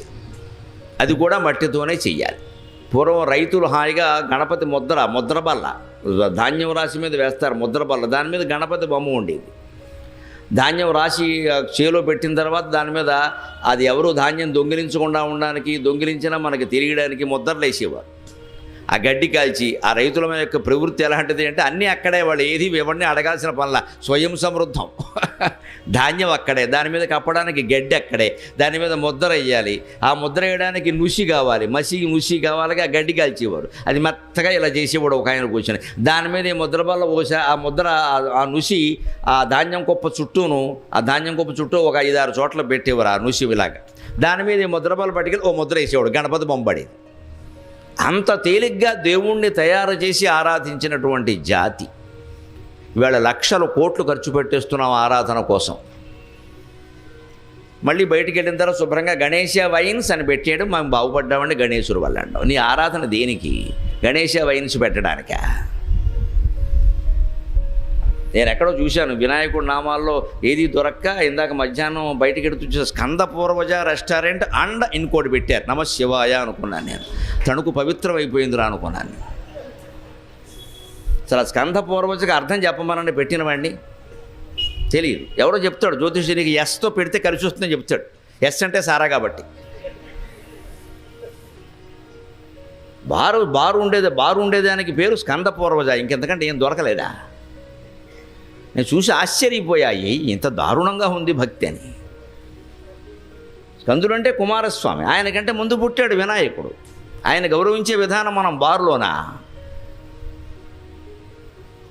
[SPEAKER 1] అది కూడా మట్టితోనే చెయ్యాలి. పూర్వం రైతులు హాయిగా గణపతి ముద్ర బల్ల ధాన్యం రాశి మీద వేస్తారు ముద్ర బల్ల, దాని మీద గణపతి బొమ్మ ఉండేది. ధాన్యం రాశి చేలో పెట్టిన తర్వాత దాని మీద అది ఎవరు ధాన్యం దొంగిలించకుండా ఉండడానికి, దొంగిలించినా మనకి తిరిగడానికి ముద్రలు వేసేవారు. ఆ గడ్డి కాల్చి ఆ రైతుల యొక్క ప్రవృత్తి ఎలాంటిది అంటే అన్నీ అక్కడే, వాళ్ళు ఏది ఎవరిని అడగాల్సిన పనుల, స్వయం సమృద్ధం. ధాన్యం అక్కడే, దాని మీద కప్పడానికి గడ్డి అక్కడే, దాని మీద ముద్ర వేయాలి, ఆ ముద్ర వేయడానికి నుసి కావాలి, నుసి కావాలి, ఆ గడ్డి కాల్చేవారు. అది మెత్తగా ఇలా చేసేవాడు ఒక ఆయన కూర్చొని, దాని మీద ఈ ముద్ర బల్ల పోసా ఆ ముద్ర ఆ నుసి ఆ ధాన్యం కుప్ప చుట్టూను, ఆ ధాన్యం కుప్ప చుట్టూ ఒక 5-6 చోట్ల పెట్టేవారు ఆ నుసి ఇలాగా. దాని మీద ఈ ముద్ర బల్ల పట్టుకెళ్ళి ఓ ముద్ర వేసేవాడు, గణపతి బొమ్మబడేది. అంత తేలిగ్గా దేవుణ్ణి తయారు చేసి ఆరాధించినటువంటి జాతి ఇవాళ లక్షలు కోట్లు ఖర్చు పెట్టేస్తున్నాం ఆరాధన కోసం. మళ్ళీ బయటికి వెళ్ళిన తర్వాత శుభ్రంగా గణేశ వైన్స్ అని పెట్టేయడం, మేము బాగుపడ్డామండి గణేశుడు వల్ల అంటాం. నీ ఆరాధన దేనికి? గణేశ వైన్స్ పెట్టడానికా? నేను ఎక్కడో చూశాను వినాయకుడి నామాల్లో ఏది దొరక్క ఇందాక మధ్యాహ్నం బయటికి ఎడుతూ చూసా, స్కంద పూర్వజ రెస్టారెంట్ అండ్ ఇంకోటి పెట్టారు, నమ శివాయ అనుకున్నాను. నేను తణుకు పవిత్రం అయిపోయిందిరా అనుకున్నాను. అసలు ఆ స్కంద పూర్వజకి అర్థం చెప్పమనండి పెట్టినవాడిని, తెలియదు. ఎవడో చెప్తాడు జ్యోతిషునికి, ఎస్తో పెడితే కలిసి వస్తుందని చెప్తాడు. ఎస్ అంటే సారా కాబట్టి. బారు ఉండేదానికి పేరు స్కంద పూర్వజ, ఇంకెంతకంటే ఏం దొరకలేదా? నేను చూసి ఆశ్చర్యపోయాయి, ఇంత దారుణంగా ఉంది భక్తి అని. స్కందుడు అంటే కుమారస్వామి, ఆయనకంటే ముందు పుట్టాడు వినాయకుడు. ఆయన గౌరవించే విధానం మనం బారులోనా?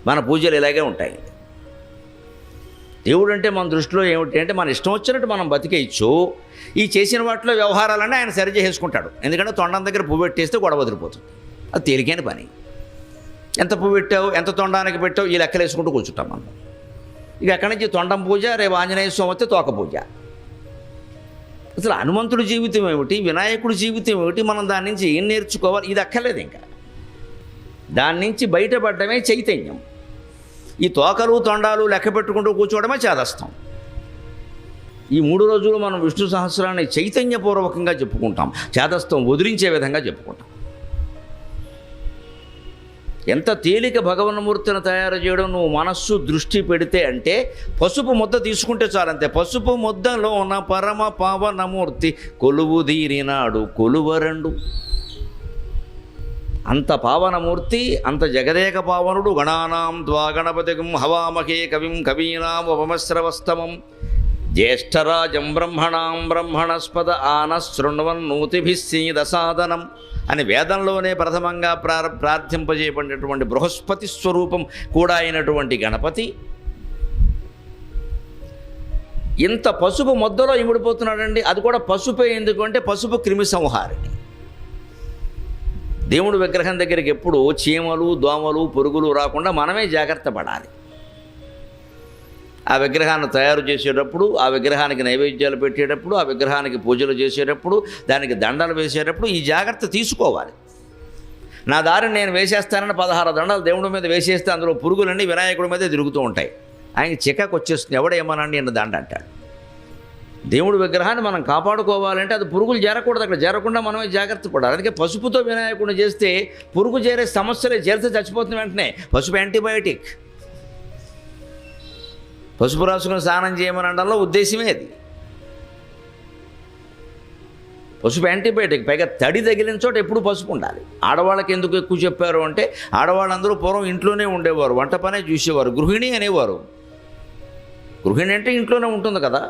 [SPEAKER 1] మన పూజలు ఇలాగే ఉంటాయి. దేవుడు అంటే మన దృష్టిలో ఏమిటి అంటే మన ఇష్టం వచ్చినట్టు మనం బతికేయచ్చు. ఈ చేసిన వాటిలో వ్యవహారాలన్నీ ఆయన సరి చేసుకుంటాడు. ఎందుకంటే తొండం దగ్గర పువ్వు పెట్టేస్తే గొడవ వదిలిపోతుంది. అది తేలికైన పని. ఎంత పువ్వు పెట్టావు, ఎంత తొండానికి పెట్టావు, ఈ లెక్కలు వేసుకుంటూ కూర్చుంటాం మనం. ఇక అక్కడి నుంచి తొండం పూజ, రేపు ఆంజనేయ స్వామి వస్తే తోక పూజ. అసలు హనుమంతుడి జీవితం ఏమిటి, వినాయకుడి జీవితం ఏమిటి, మనం దాని నుంచి ఏం నేర్చుకోవాలి? ఇది అక్కర్లేదు. ఇంకా దాని నుంచి బయటపడడమే చైతన్యం. ఈ తోకలు తొండాలు లెక్క పెట్టుకుంటూ కూర్చోవడమే చేదస్తాం. ఈ 3 రోజులు మనం విష్ణు సహస్రాన్ని చైతన్యపూర్వకంగా చెప్పుకుంటాం, చేదస్తం వదిలించే విధంగా చెప్పుకుంటాం. ఎంత తేలిక భగవన్మూర్తిని తయారు చేయడం నువ్వు మనస్సు దృష్టి పెడితే అంటే, పసుపు ముద్ద తీసుకుంటే చాలంతే. పసుపు ముద్దలో ఉన్న పరమ పావనమూర్తి కొలువు తీరినాడు కొలువరండు. అంత పావనమూర్తి, అంత జగదేక పావనుడు. గణానాం త్వా గణపతిం హవామహే కవిం కవీనాం ఉపమశ్రవస్తమం జ్యేష్ఠరాజం బ్రహ్మణాం బ్రహ్మణస్పద ఆనశృణ్వన్నూతిభిస్సీదసాదనం అని వేదంలోనే ప్రథమంగా ప్రార్థింపజేయబడినటువంటి బృహస్పతి స్వరూపం కూడా అయినటువంటి గణపతి ఇంత పసుపు ముద్దలో ఇమిడిపోతున్నాడండి. అది కూడా పసుపే. ఎందుకంటే పసుపు క్రిమి సంహారిణి. దేవుడు విగ్రహం దగ్గరికి ఎప్పుడు చీమలు దోమలు పురుగులు రాకుండా మనమే జాగ్రత్త పడాలి. ఆ విగ్రహాన్ని తయారు చేసేటప్పుడు, ఆ విగ్రహానికి నైవేద్యాలు పెట్టేటప్పుడు, ఆ విగ్రహానికి పూజలు చేసేటప్పుడు, దానికి దండలు వేసేటప్పుడు ఈ జాగ్రత్త తీసుకోవాలి. నా దారిని నేను వేసేస్తానని 16 దండలు దేవుడి మీద వేసేస్తే అందులో పురుగులన్నీ వినాయకుడి మీదే తిరుగుతూ ఉంటాయి. ఆయనకి చికాకు వచ్చేస్తుంది. ఎవడేమనండి అన్న దండ అంటాడు. దేవుడి విగ్రహాన్ని మనం కాపాడుకోవాలంటే అది పురుగులు చేరకూడదు. అక్కడ చేరకుండా మనమే జాగ్రత్త పడాలి. అందుకే పసుపుతో వినాయకుడిని చేస్తే పురుగు చేరే సమస్యలే, చేరితే చచ్చిపోతుంది వెంటనే. పసుపు యాంటీబయాటిక్. పసుపు రాసుకుని స్నానం చేయమని అనడంలో ఉద్దేశమే అది. పసుపు యాంటీబయాటిక్. పైగా తడి తగిలిన చోట ఎప్పుడు పసుపు ఉండాలి. ఆడవాళ్ళకి ఎందుకు ఎక్కువ చెప్పారు అంటే, ఆడవాళ్ళందరూ పూర్వం ఇంట్లోనే ఉండేవారు, వంట పనే చూసేవారు, గృహిణి అనేవారు. గృహిణి అంటే ఇంట్లోనే ఉంటుంది కదా,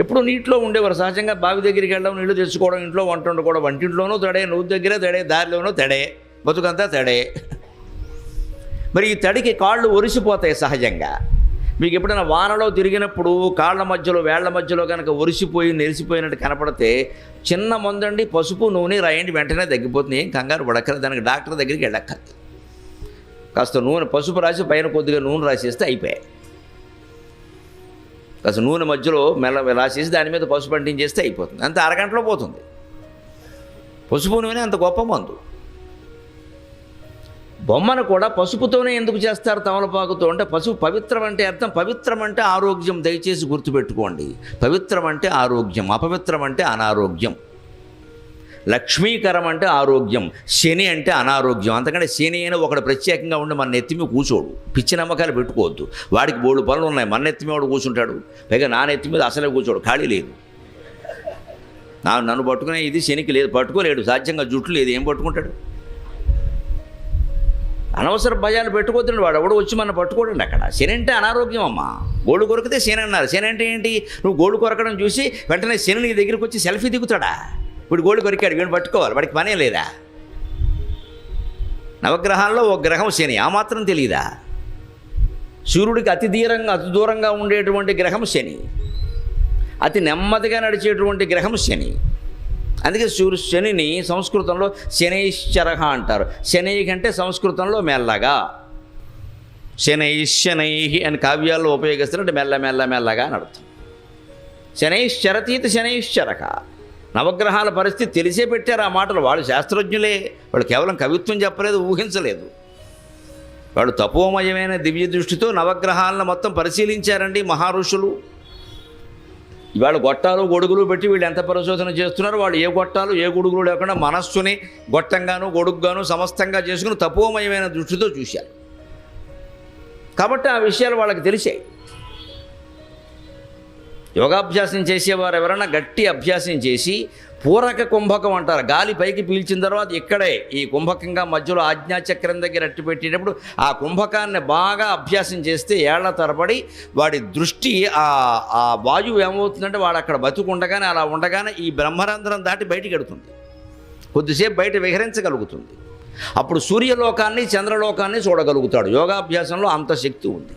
[SPEAKER 1] ఎప్పుడు నీటిలో ఉండేవారు. సహజంగా బావి దగ్గరికి వెళ్ళడం, నీళ్లు తెచ్చుకోవడం, ఇంట్లో వంట వండుకోవడం. వంటింట్లోనూ తడే, నువ్వు దగ్గరే తడే, దారిలోనూ తడే, బతుకంతా తడే. మరి ఈ తడికి కాళ్ళు ఒరిసిపోతాయి సహజంగా. మీకు ఎప్పుడైనా వానలో తిరిగినప్పుడు కాళ్ళ మధ్యలో వేళ్ల మధ్యలో కనుక ఒరిసిపోయి నెరిసిపోయినట్టు కనపడితే చిన్న మందండి పసుపు నూనె రాయండి, వెంటనే తగ్గిపోతుంది. ఏం కంగారు పడక్కర్లేదు. దానికి డాక్టర్ దగ్గరికి వెళ్ళక్కర్లేదు. కాస్త నూనె పసుపు రాసి పైన కొద్దిగా నూనె రాసేస్తే అయిపోయాయి. కాస్త నూనె మధ్యలో మెల్ల రాసేసి దాని మీద పసుపు అంటించేస్తే అయిపోతుంది. అంత అరగంటలో పోతుంది. పసుపు నూనె అంత గొప్ప మందు. బొమ్మను కూడా పసుపుతోనే ఎందుకు చేస్తారు, తమలపాకుతో అంటే పసుపు పవిత్రం అంటే అర్థం. పవిత్రం అంటే ఆరోగ్యం. దయచేసి గుర్తుపెట్టుకోండి. పవిత్రం అంటే ఆరోగ్యం, అపవిత్రం అంటే అనారోగ్యం. లక్ష్మీకరం అంటే ఆరోగ్యం, శని అంటే అనారోగ్యం. అంతకంటే శని అయినా ఒకడు ప్రత్యేకంగా ఉండి మన నెత్తిమి కూర్చోడు. పిచ్చి నమ్మకాలు పెట్టుకోవద్దు. వాడికి బోడు పనులు ఉన్నాయి, మన నెత్తిమి వాడు కూర్చుంటాడు. పైగా నా నెత్తి మీద అసలే కూర్చోడు, ఖాళీ లేదు. నన్ను పట్టుకునే ఇది శనికి లేదు, పట్టుకోలేడు. సాధ్యంగా జుట్టు లేదు, ఏం పట్టుకుంటాడు? అనవసర భయాలు పెట్టుకోవద్దండి. వాడు ఎవడు వచ్చి మనం పట్టుకోడండి. అక్కడ శని అంటే అనారోగ్యం అమ్మా. గోళ్ళు కొరికితే శని అన్నారు. శని అంటే ఏంటి? నువ్వు గోళ్ళు కొరకడం చూసి వెంటనే శని నీ దగ్గరికి వచ్చి సెల్ఫీ దిగుతాడా? ఇప్పుడు గోళ్ళు కొరికాడు, వీడిని పట్టుకోవాలి, వాడికి పనే లేదా? నవగ్రహాల్లో ఒక గ్రహం శని, ఆ మాత్రం తెలియదా? సూర్యుడికి అతి దూరంగా ఉండేటువంటి గ్రహం శని, అతి నెమ్మదిగా నడిచేటువంటి గ్రహం శని. అందుకే శనిని సంస్కృతంలో శనైశ్చర అంటారు. శనై కంటే సంస్కృతంలో మెల్లగా, శనై అని కావ్యాల్లో ఉపయోగిస్తున్నట్టు మెల్లగా అని అర్థం. శనైశ్చరతీత శనైశ్చరక. నవగ్రహాల పరిస్థితి తెలిసే పెట్టారు ఆ మాటలు. వాళ్ళు శాస్త్రజ్ఞులే, వాళ్ళు కేవలం కవిత్వం చెప్పలేదు, ఊహించలేదు. వాళ్ళు తపోమయమైన దివ్య దృష్టితో నవగ్రహాలను మొత్తం పరిశీలించారండి మహర్షులు. ఇవాళ గొట్టాలు గొడుగులు పెట్టి వీళ్ళు ఎంత పరిశోధన చేస్తున్నారు. వాళ్ళు ఏ గొట్టాలు ఏ గొడుగులు లేకుండా మనస్సుని గొట్టంగాను గొడుగుగాను సమస్తంగా చేసుకుని తపోమయమైన దృష్టితో చూశారు. కాబట్టి ఆ విషయాలు వాళ్ళకి తెలిసాయి. యోగాభ్యాసం చేసేవారు ఎవరైనా గట్టి అభ్యాసం చేసి పూరక కుంభకం అంటారు. గాలి పైకి పీల్చిన తర్వాత ఇక్కడే ఈ కుంభకంగా మధ్యలో ఆజ్ఞాచక్రం దగ్గర అట్టి పెట్టేటప్పుడు ఆ కుంభకాన్ని బాగా అభ్యాసం చేస్తే ఏళ్ల తరబడి వాడి దృష్టి ఆ వాయువు ఏమవుతుందంటే వాడు అక్కడ బతుకుండగానే అలా ఉండగానే ఈ బ్రహ్మరంధ్రం దాటి బయటికి ఎడుతుంది, కొద్దిసేపు బయట విహరించగలుగుతుంది. అప్పుడు సూర్యలోకాన్ని చంద్రలోకాన్ని చూడగలుగుతాడు. యోగాభ్యాసంలో అంత శక్తి ఉంది.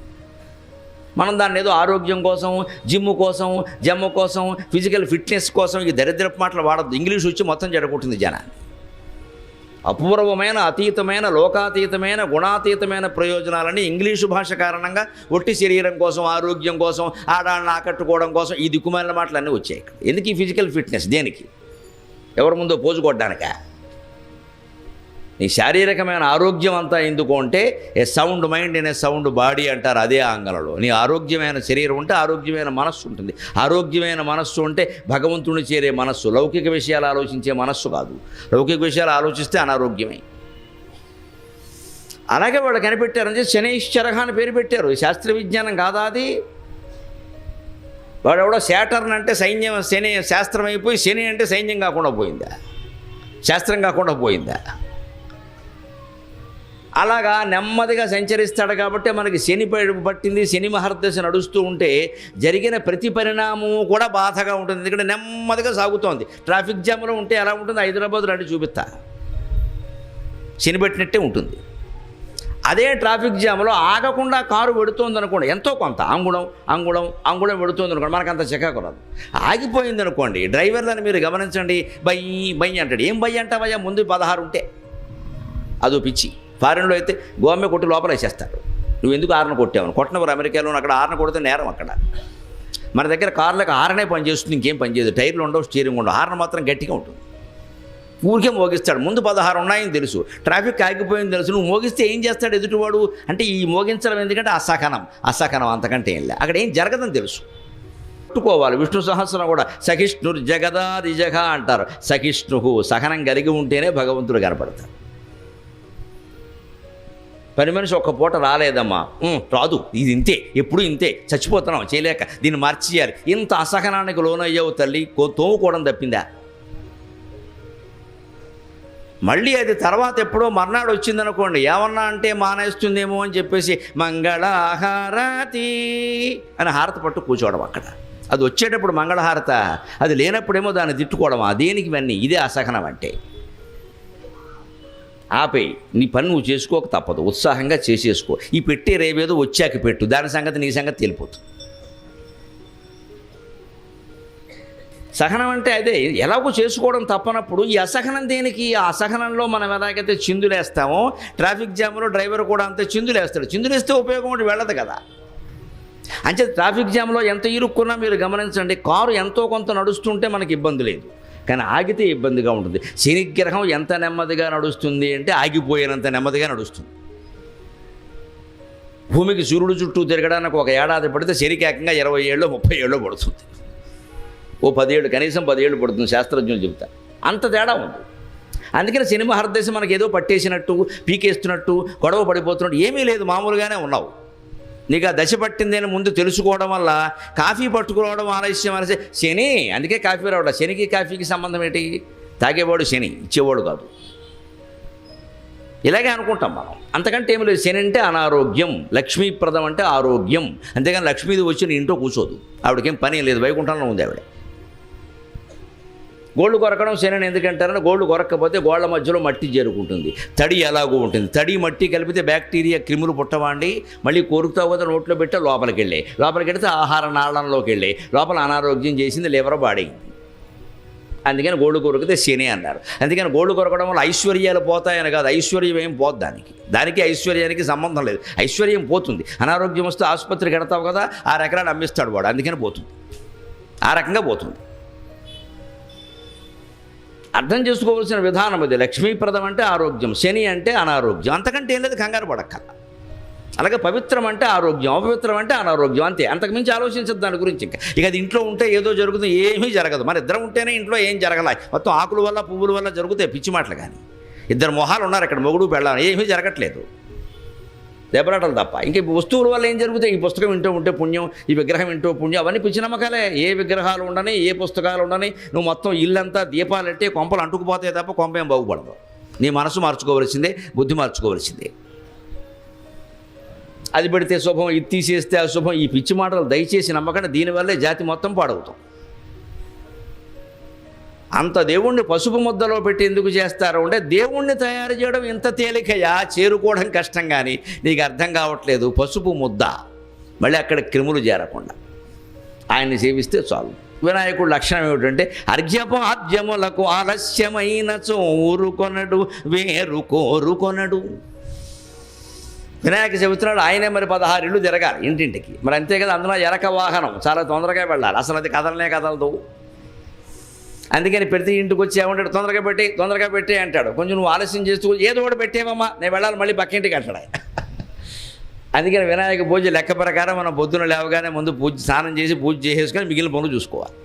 [SPEAKER 1] మనం దాన్ని ఏదో ఆరోగ్యం కోసం, జిమ్ కోసం, జమ్ము కోసం, ఫిజికల్ ఫిట్నెస్ కోసం ఈ దరిద్రపు మాటలు వాడద్దు. ఇంగ్లీష్ వచ్చి మొత్తం చెడగొట్టింది జనాన్ని. అపూర్వమైన, అతీతమైన, లోకాతీతమైన, గుణాతీతమైన ప్రయోజనాలని ఇంగ్లీషు భాష కారణంగా ఒట్టి శరీరం కోసం, ఆరోగ్యం కోసం, ఆడాళ్ళని ఆకట్టుకోవడం కోసం ఈ దిక్కుమాలిన మాటలు అన్నీ వచ్చాయి. ఎందుకు ఈ ఫిజికల్ ఫిట్నెస్? దేనికి? ఎవరి ముందో పోజు కొట్టడానికా? నీ శారీరకమైన ఆరోగ్యం అంతా ఎందుకు అంటే a sound mind in a sound body అంటారు. అదే ఆంగ్లంలో. నీ ఆరోగ్యమైన శరీరం ఉంటే ఆరోగ్యమైన మనస్సు ఉంటుంది. ఆరోగ్యమైన మనస్సు ఉంటే భగవంతుని చేరే మనస్సు, లౌకిక విషయాలు ఆలోచించే మనస్సు కాదు. లౌకిక విషయాలు ఆలోచిస్తే అనారోగ్యమే. అలాగే వాళ్ళు కనిపెట్టారని శనైశ్చరహ అని పేరు పెట్టారు. శాస్త్ర విజ్ఞానం కాదా అది? వాడు ఎవడో శాటర్న్ అంటే సైన్యం, శని శాస్త్రం అయిపోయి శని అంటే సైన్యం కాకుండా పోయిందా? శాస్త్రం కాకుండా పోయిందా? అలాగా నెమ్మదిగా సంచరిస్తాడు. కాబట్టి మనకి శని పట్టింది. శని మహర్దశ నడుస్తూ ఉంటే జరిగిన ప్రతి పరిణామము కూడా బాధగా ఉంటుంది. ఎందుకంటే నెమ్మదిగా సాగుతోంది. ట్రాఫిక్ జామ్లో ఉంటే ఎలా ఉంటుంది? హైదరాబాద్ రండి చూపిస్తా, శని పెట్టినట్టే ఉంటుంది. అదే ట్రాఫిక్ జామ్లో ఆగకుండా కారు వెడుతోంది అనుకోండి, ఎంతో కొంత అంగుళం వెడుతోంది అనుకోండి, మనకు అంత చికాకు రాదు. ఆగిపోయింది అనుకోండి, డ్రైవర్లను మీరు గమనించండి, బై అంటాడు. ఏం బై అంటావయ్యా? ముందు 16 ఉంటే అదో పిచ్చి. ఫారెన్లో అయితే గోమె కొట్టి లోపల వేసేస్తాడు. నువ్వు ఎందుకు ఆరణ కొట్టావు? కొట్టనవారు అమెరికాలో అక్కడ ఆరణ కొడితే నేరం అక్కడ. మన దగ్గర కార్లకు ఆరనే పనిచేస్తుంది, ఇంకేం పనిచేయదు. టైర్లు ఉండవు, స్టీరింగ్ ఉండవు, ఆరణ మాత్రం గట్టిగా ఉంటుంది. ఊరికే మోగిస్తాడు. ముందు 16 ఉన్నాయని తెలుసు, ట్రాఫిక్ ఆగిపోయింది తెలుసు. నువ్వు మోగిస్తే ఏం చేస్తాడు ఎదుటివాడు? అంటే ఈ మోగించడం ఎందుకంటే అసహనం అంతకంటే ఏం లే. అక్కడ ఏం జరగదని తెలుసు. పట్టుకోవాలి. విష్ణు సహస్రం కూడా సహిష్ణుర్ జగదాదిజగ అంటారు. సహిష్ణు, సహనం కలిగి ఉంటేనే భగవంతుడు కనపడతాడు. పని మనిషి ఒక్క పూట రాలేదమ్మా, రాదు, ఇది ఇంతే, ఎప్పుడు ఇంతే, చచ్చిపోతున్నాం చేయలేక, దీన్ని మార్చేయాలి. ఇంత అసహనానికి లోనయ్యావు తల్లి, తోముకోవడం తప్పిందా? మళ్ళీ అది తర్వాత ఎప్పుడో మర్నాడు వచ్చిందనుకోండి, ఏమన్నా అంటే మానేస్తుందేమో అని చెప్పేసి మంగళహారతి అని హారతి పట్టు కూర్చోవడం అక్కడ. అది వచ్చేటప్పుడు మంగళహారత, అది లేనప్పుడేమో దాన్ని తిట్టుకోవడమా? దేనికి ఇవన్నీ? ఇదే అసహనం అంటే. ఆపేయి, నీ పని నువ్వు చేసుకోక తప్పదు, ఉత్సాహంగా చేసేసుకో. ఈ పెట్టే రేవేదో వచ్చాక పెట్టు, దాని సంగతి నీ సంగతి తెలిపోతుంది. సహనం అంటే అదే, ఎలాగో చేసుకోవడం తప్పనప్పుడు ఈ అసహనం దేనికి? ఆ అసహనంలో మనం ఎలాగైతే చిందులేస్తామో ట్రాఫిక్ జామ్లో డ్రైవర్ కూడా అంతే చిందులేస్తాడు. చిందులేస్తే ఉపయోగం ఒకటి వెళ్ళదు కదా. అంటే ట్రాఫిక్ జామ్లో ఎంత ఇరుక్కున్నా మీరు గమనించండి, కారు ఎంతో కొంత నడుస్తుంటే మనకి ఇబ్బంది లేదు, కానీ ఆగితే ఇబ్బందిగా ఉంటుంది. శనిగ్రహం ఎంత నెమ్మదిగా నడుస్తుంది అంటే ఆగిపోయినంత నెమ్మదిగా నడుస్తుంది. భూమికి సూర్యుడు చుట్టూ తిరగడానికి ఒక ఏడాది పడితే శనికి ఏకంగా 20 ఏళ్ళు 30 ఏళ్ళు పడుతుంది. ఓ 10 ఏళ్ళు, కనీసం 10 ఏళ్ళు పడుతుంది శాస్త్రజ్ఞులు చెబుతారు. అంత తేడా ఉంది. అందుకని శని మహర్దశ మనకి ఏదో పట్టేసినట్టు, పీకేస్తున్నట్టు, గొడవ పడిపోతున్నట్టు ఏమీ లేదు, మామూలుగానే ఉన్నావు. నీకు ఆ దశ పట్టింది అని ముందు తెలుసుకోవడం వల్ల కాఫీ పట్టుకోవడం ఆలస్యం అనేసి శని. అందుకే కాఫీ రావడం. శనికి కాఫీకి సంబంధం ఏంటి? తాగేవాడు శని, ఇచ్చేవాడు కాదు. ఇలాగే అనుకుంటాం మనం. అంతకంటే ఏమి లేదు. శని అంటే అనారోగ్యం, లక్ష్మీప్రదం అంటే ఆరోగ్యం. అంతేగాని లక్ష్మీది వచ్చి నీ ఇంట్లో కూర్చోదు, ఆవిడకేం పని లేదు, వైకుంఠంలో ఉంది ఆవిడ. గోళ్ళు కొరకడం శని ఎందుకంటారని, గోళ్ళు కొరక్కపోతే గోళ్ల మధ్యలో మట్టి చేరుకుంటుంది, తడి ఎలాగో ఉంటుంది. తడి మట్టి కలిపితే బ్యాక్టీరియా క్రిములు పుట్టవండి, మళ్ళీ కోరుకుతావు కదా నోట్లో పెట్టే లోపలికి వెళితే ఆహార నాళంలోకి వెళ్ళి లోపల అనారోగ్యం చేసింది లివర్ బాడీ. అందుకని గోళ్ళు కొరికితే శని అన్నారు. అందుకని గోళ్ళు కొరకడం వల్ల ఐశ్వర్యాలు పోతాయని కాదు, ఐశ్వర్యం ఏం పోదు. దానికి ఐశ్వర్యానికి సంబంధం లేదు. ఐశ్వర్యం పోతుంది. అనారోగ్యం వస్తే ఆసుపత్రికి వెడతావు కదా, 6 ఎకరాలు అమ్మిస్తాడు వాడు, అందుకని పోతుంది. ఆ రకంగా పోతుంది. అర్థం చేసుకోవాల్సిన విధానం అది. లక్ష్మీప్రదం అంటే ఆరోగ్యం, శని అంటే అనారోగ్యం. అంతకంటే ఏం లేదు, కంగారు పడక్కల. అలాగే పవిత్రం అంటే ఆరోగ్యం, అపవిత్రం అంటే అనారోగ్యం, అంతే. అంతకుమించి ఆలోచించదు దాని గురించి. ఇక అది ఇంట్లో ఉంటే ఏదో జరుగుతుంది, ఏమీ జరగదు. మన ఇద్దరం ఉంటేనే ఇంట్లో ఏం జరగలే, మొత్తం ఆకుల వల్ల పువ్వుల వల్ల జరుగుతాయి పిచ్చి మాటలు. కానీ 2 మొహాలు ఉన్నారు ఇక్కడ, మొగుడు పెళ్ళాలి, ఏమీ జరగట్లేదు, దెబ్బలాటలు తప్ప. ఇంక వస్తువుల వల్ల ఏం జరుగుతాయి? ఈ పుస్తకం వింటూ ఉంటే పుణ్యం, ఈ విగ్రహం వింటూ పుణ్యం, అవన్నీ పిచ్చి నమ్మకాలే. ఏ విగ్రహాలు ఉండని, ఏ పుస్తకాలు ఉండని, నువ్వు మొత్తం ఇల్లంతా దీపాలంటే కొంపలు అంటుకుపోతాయి తప్ప కొంప ఏం బాగుపడదు. నీ మనసు మార్చుకోవలసిందే, బుద్ధి మార్చుకోవలసిందే. అది పెడితే శుభం, ఇది తీసేస్తే అశుభం, ఈ పిచ్చి మాటలు దయచేసి నమ్మకండి. దీనివల్లే జాతి మొత్తం పాడవుతాం. అంత దేవుణ్ణి పసుపు ముద్దలో పెట్టి ఎందుకు చేస్తారు అంటే, దేవుణ్ణి తయారు చేయడం ఇంత తేలికయా, చేరుకోవడం కష్టం. కానీ నీకు అర్థం కావట్లేదు. పసుపు ముద్ద, మళ్ళీ అక్కడ క్రిములు చేరకుండా ఆయన్ని సేవిస్తే చాలు. వినాయకుడు లక్షణం ఏమిటంటే, అర్ఘ్యపాద్యములకు ఆలస్యమైన ఊరుకొనడు, వేరు కోరుకొనడు. వినాయక చవితినాడు ఆయనే మరి 16 ఇళ్ళు తిరగాలి ఇంటింటికి. మరి అంతే కదా, అందులో ఎరక వాహనం చాలా తొందరగా వెళ్ళాలి, అసలు అది కదలనే కదలదు. అందుకని ప్రతి ఇంటికి వచ్చి ఏమంటాడు, తొందరగా పెట్టి అంటాడు. కొంచెం నువ్వు ఆలస్యం చేస్తూ ఏదో ఒకటి పెట్టేవమ్మా, నేను వెళ్ళాలి మళ్ళీ పక్కింటికి అంటాడు. అందుకని వినాయక పూజ లెక్క ప్రకారం మనం పొద్దున లేవగానే ముందు స్నానం చేసి పూజ చేసేసుకొని మిగిలిన పనులు చూసుకోవాలి.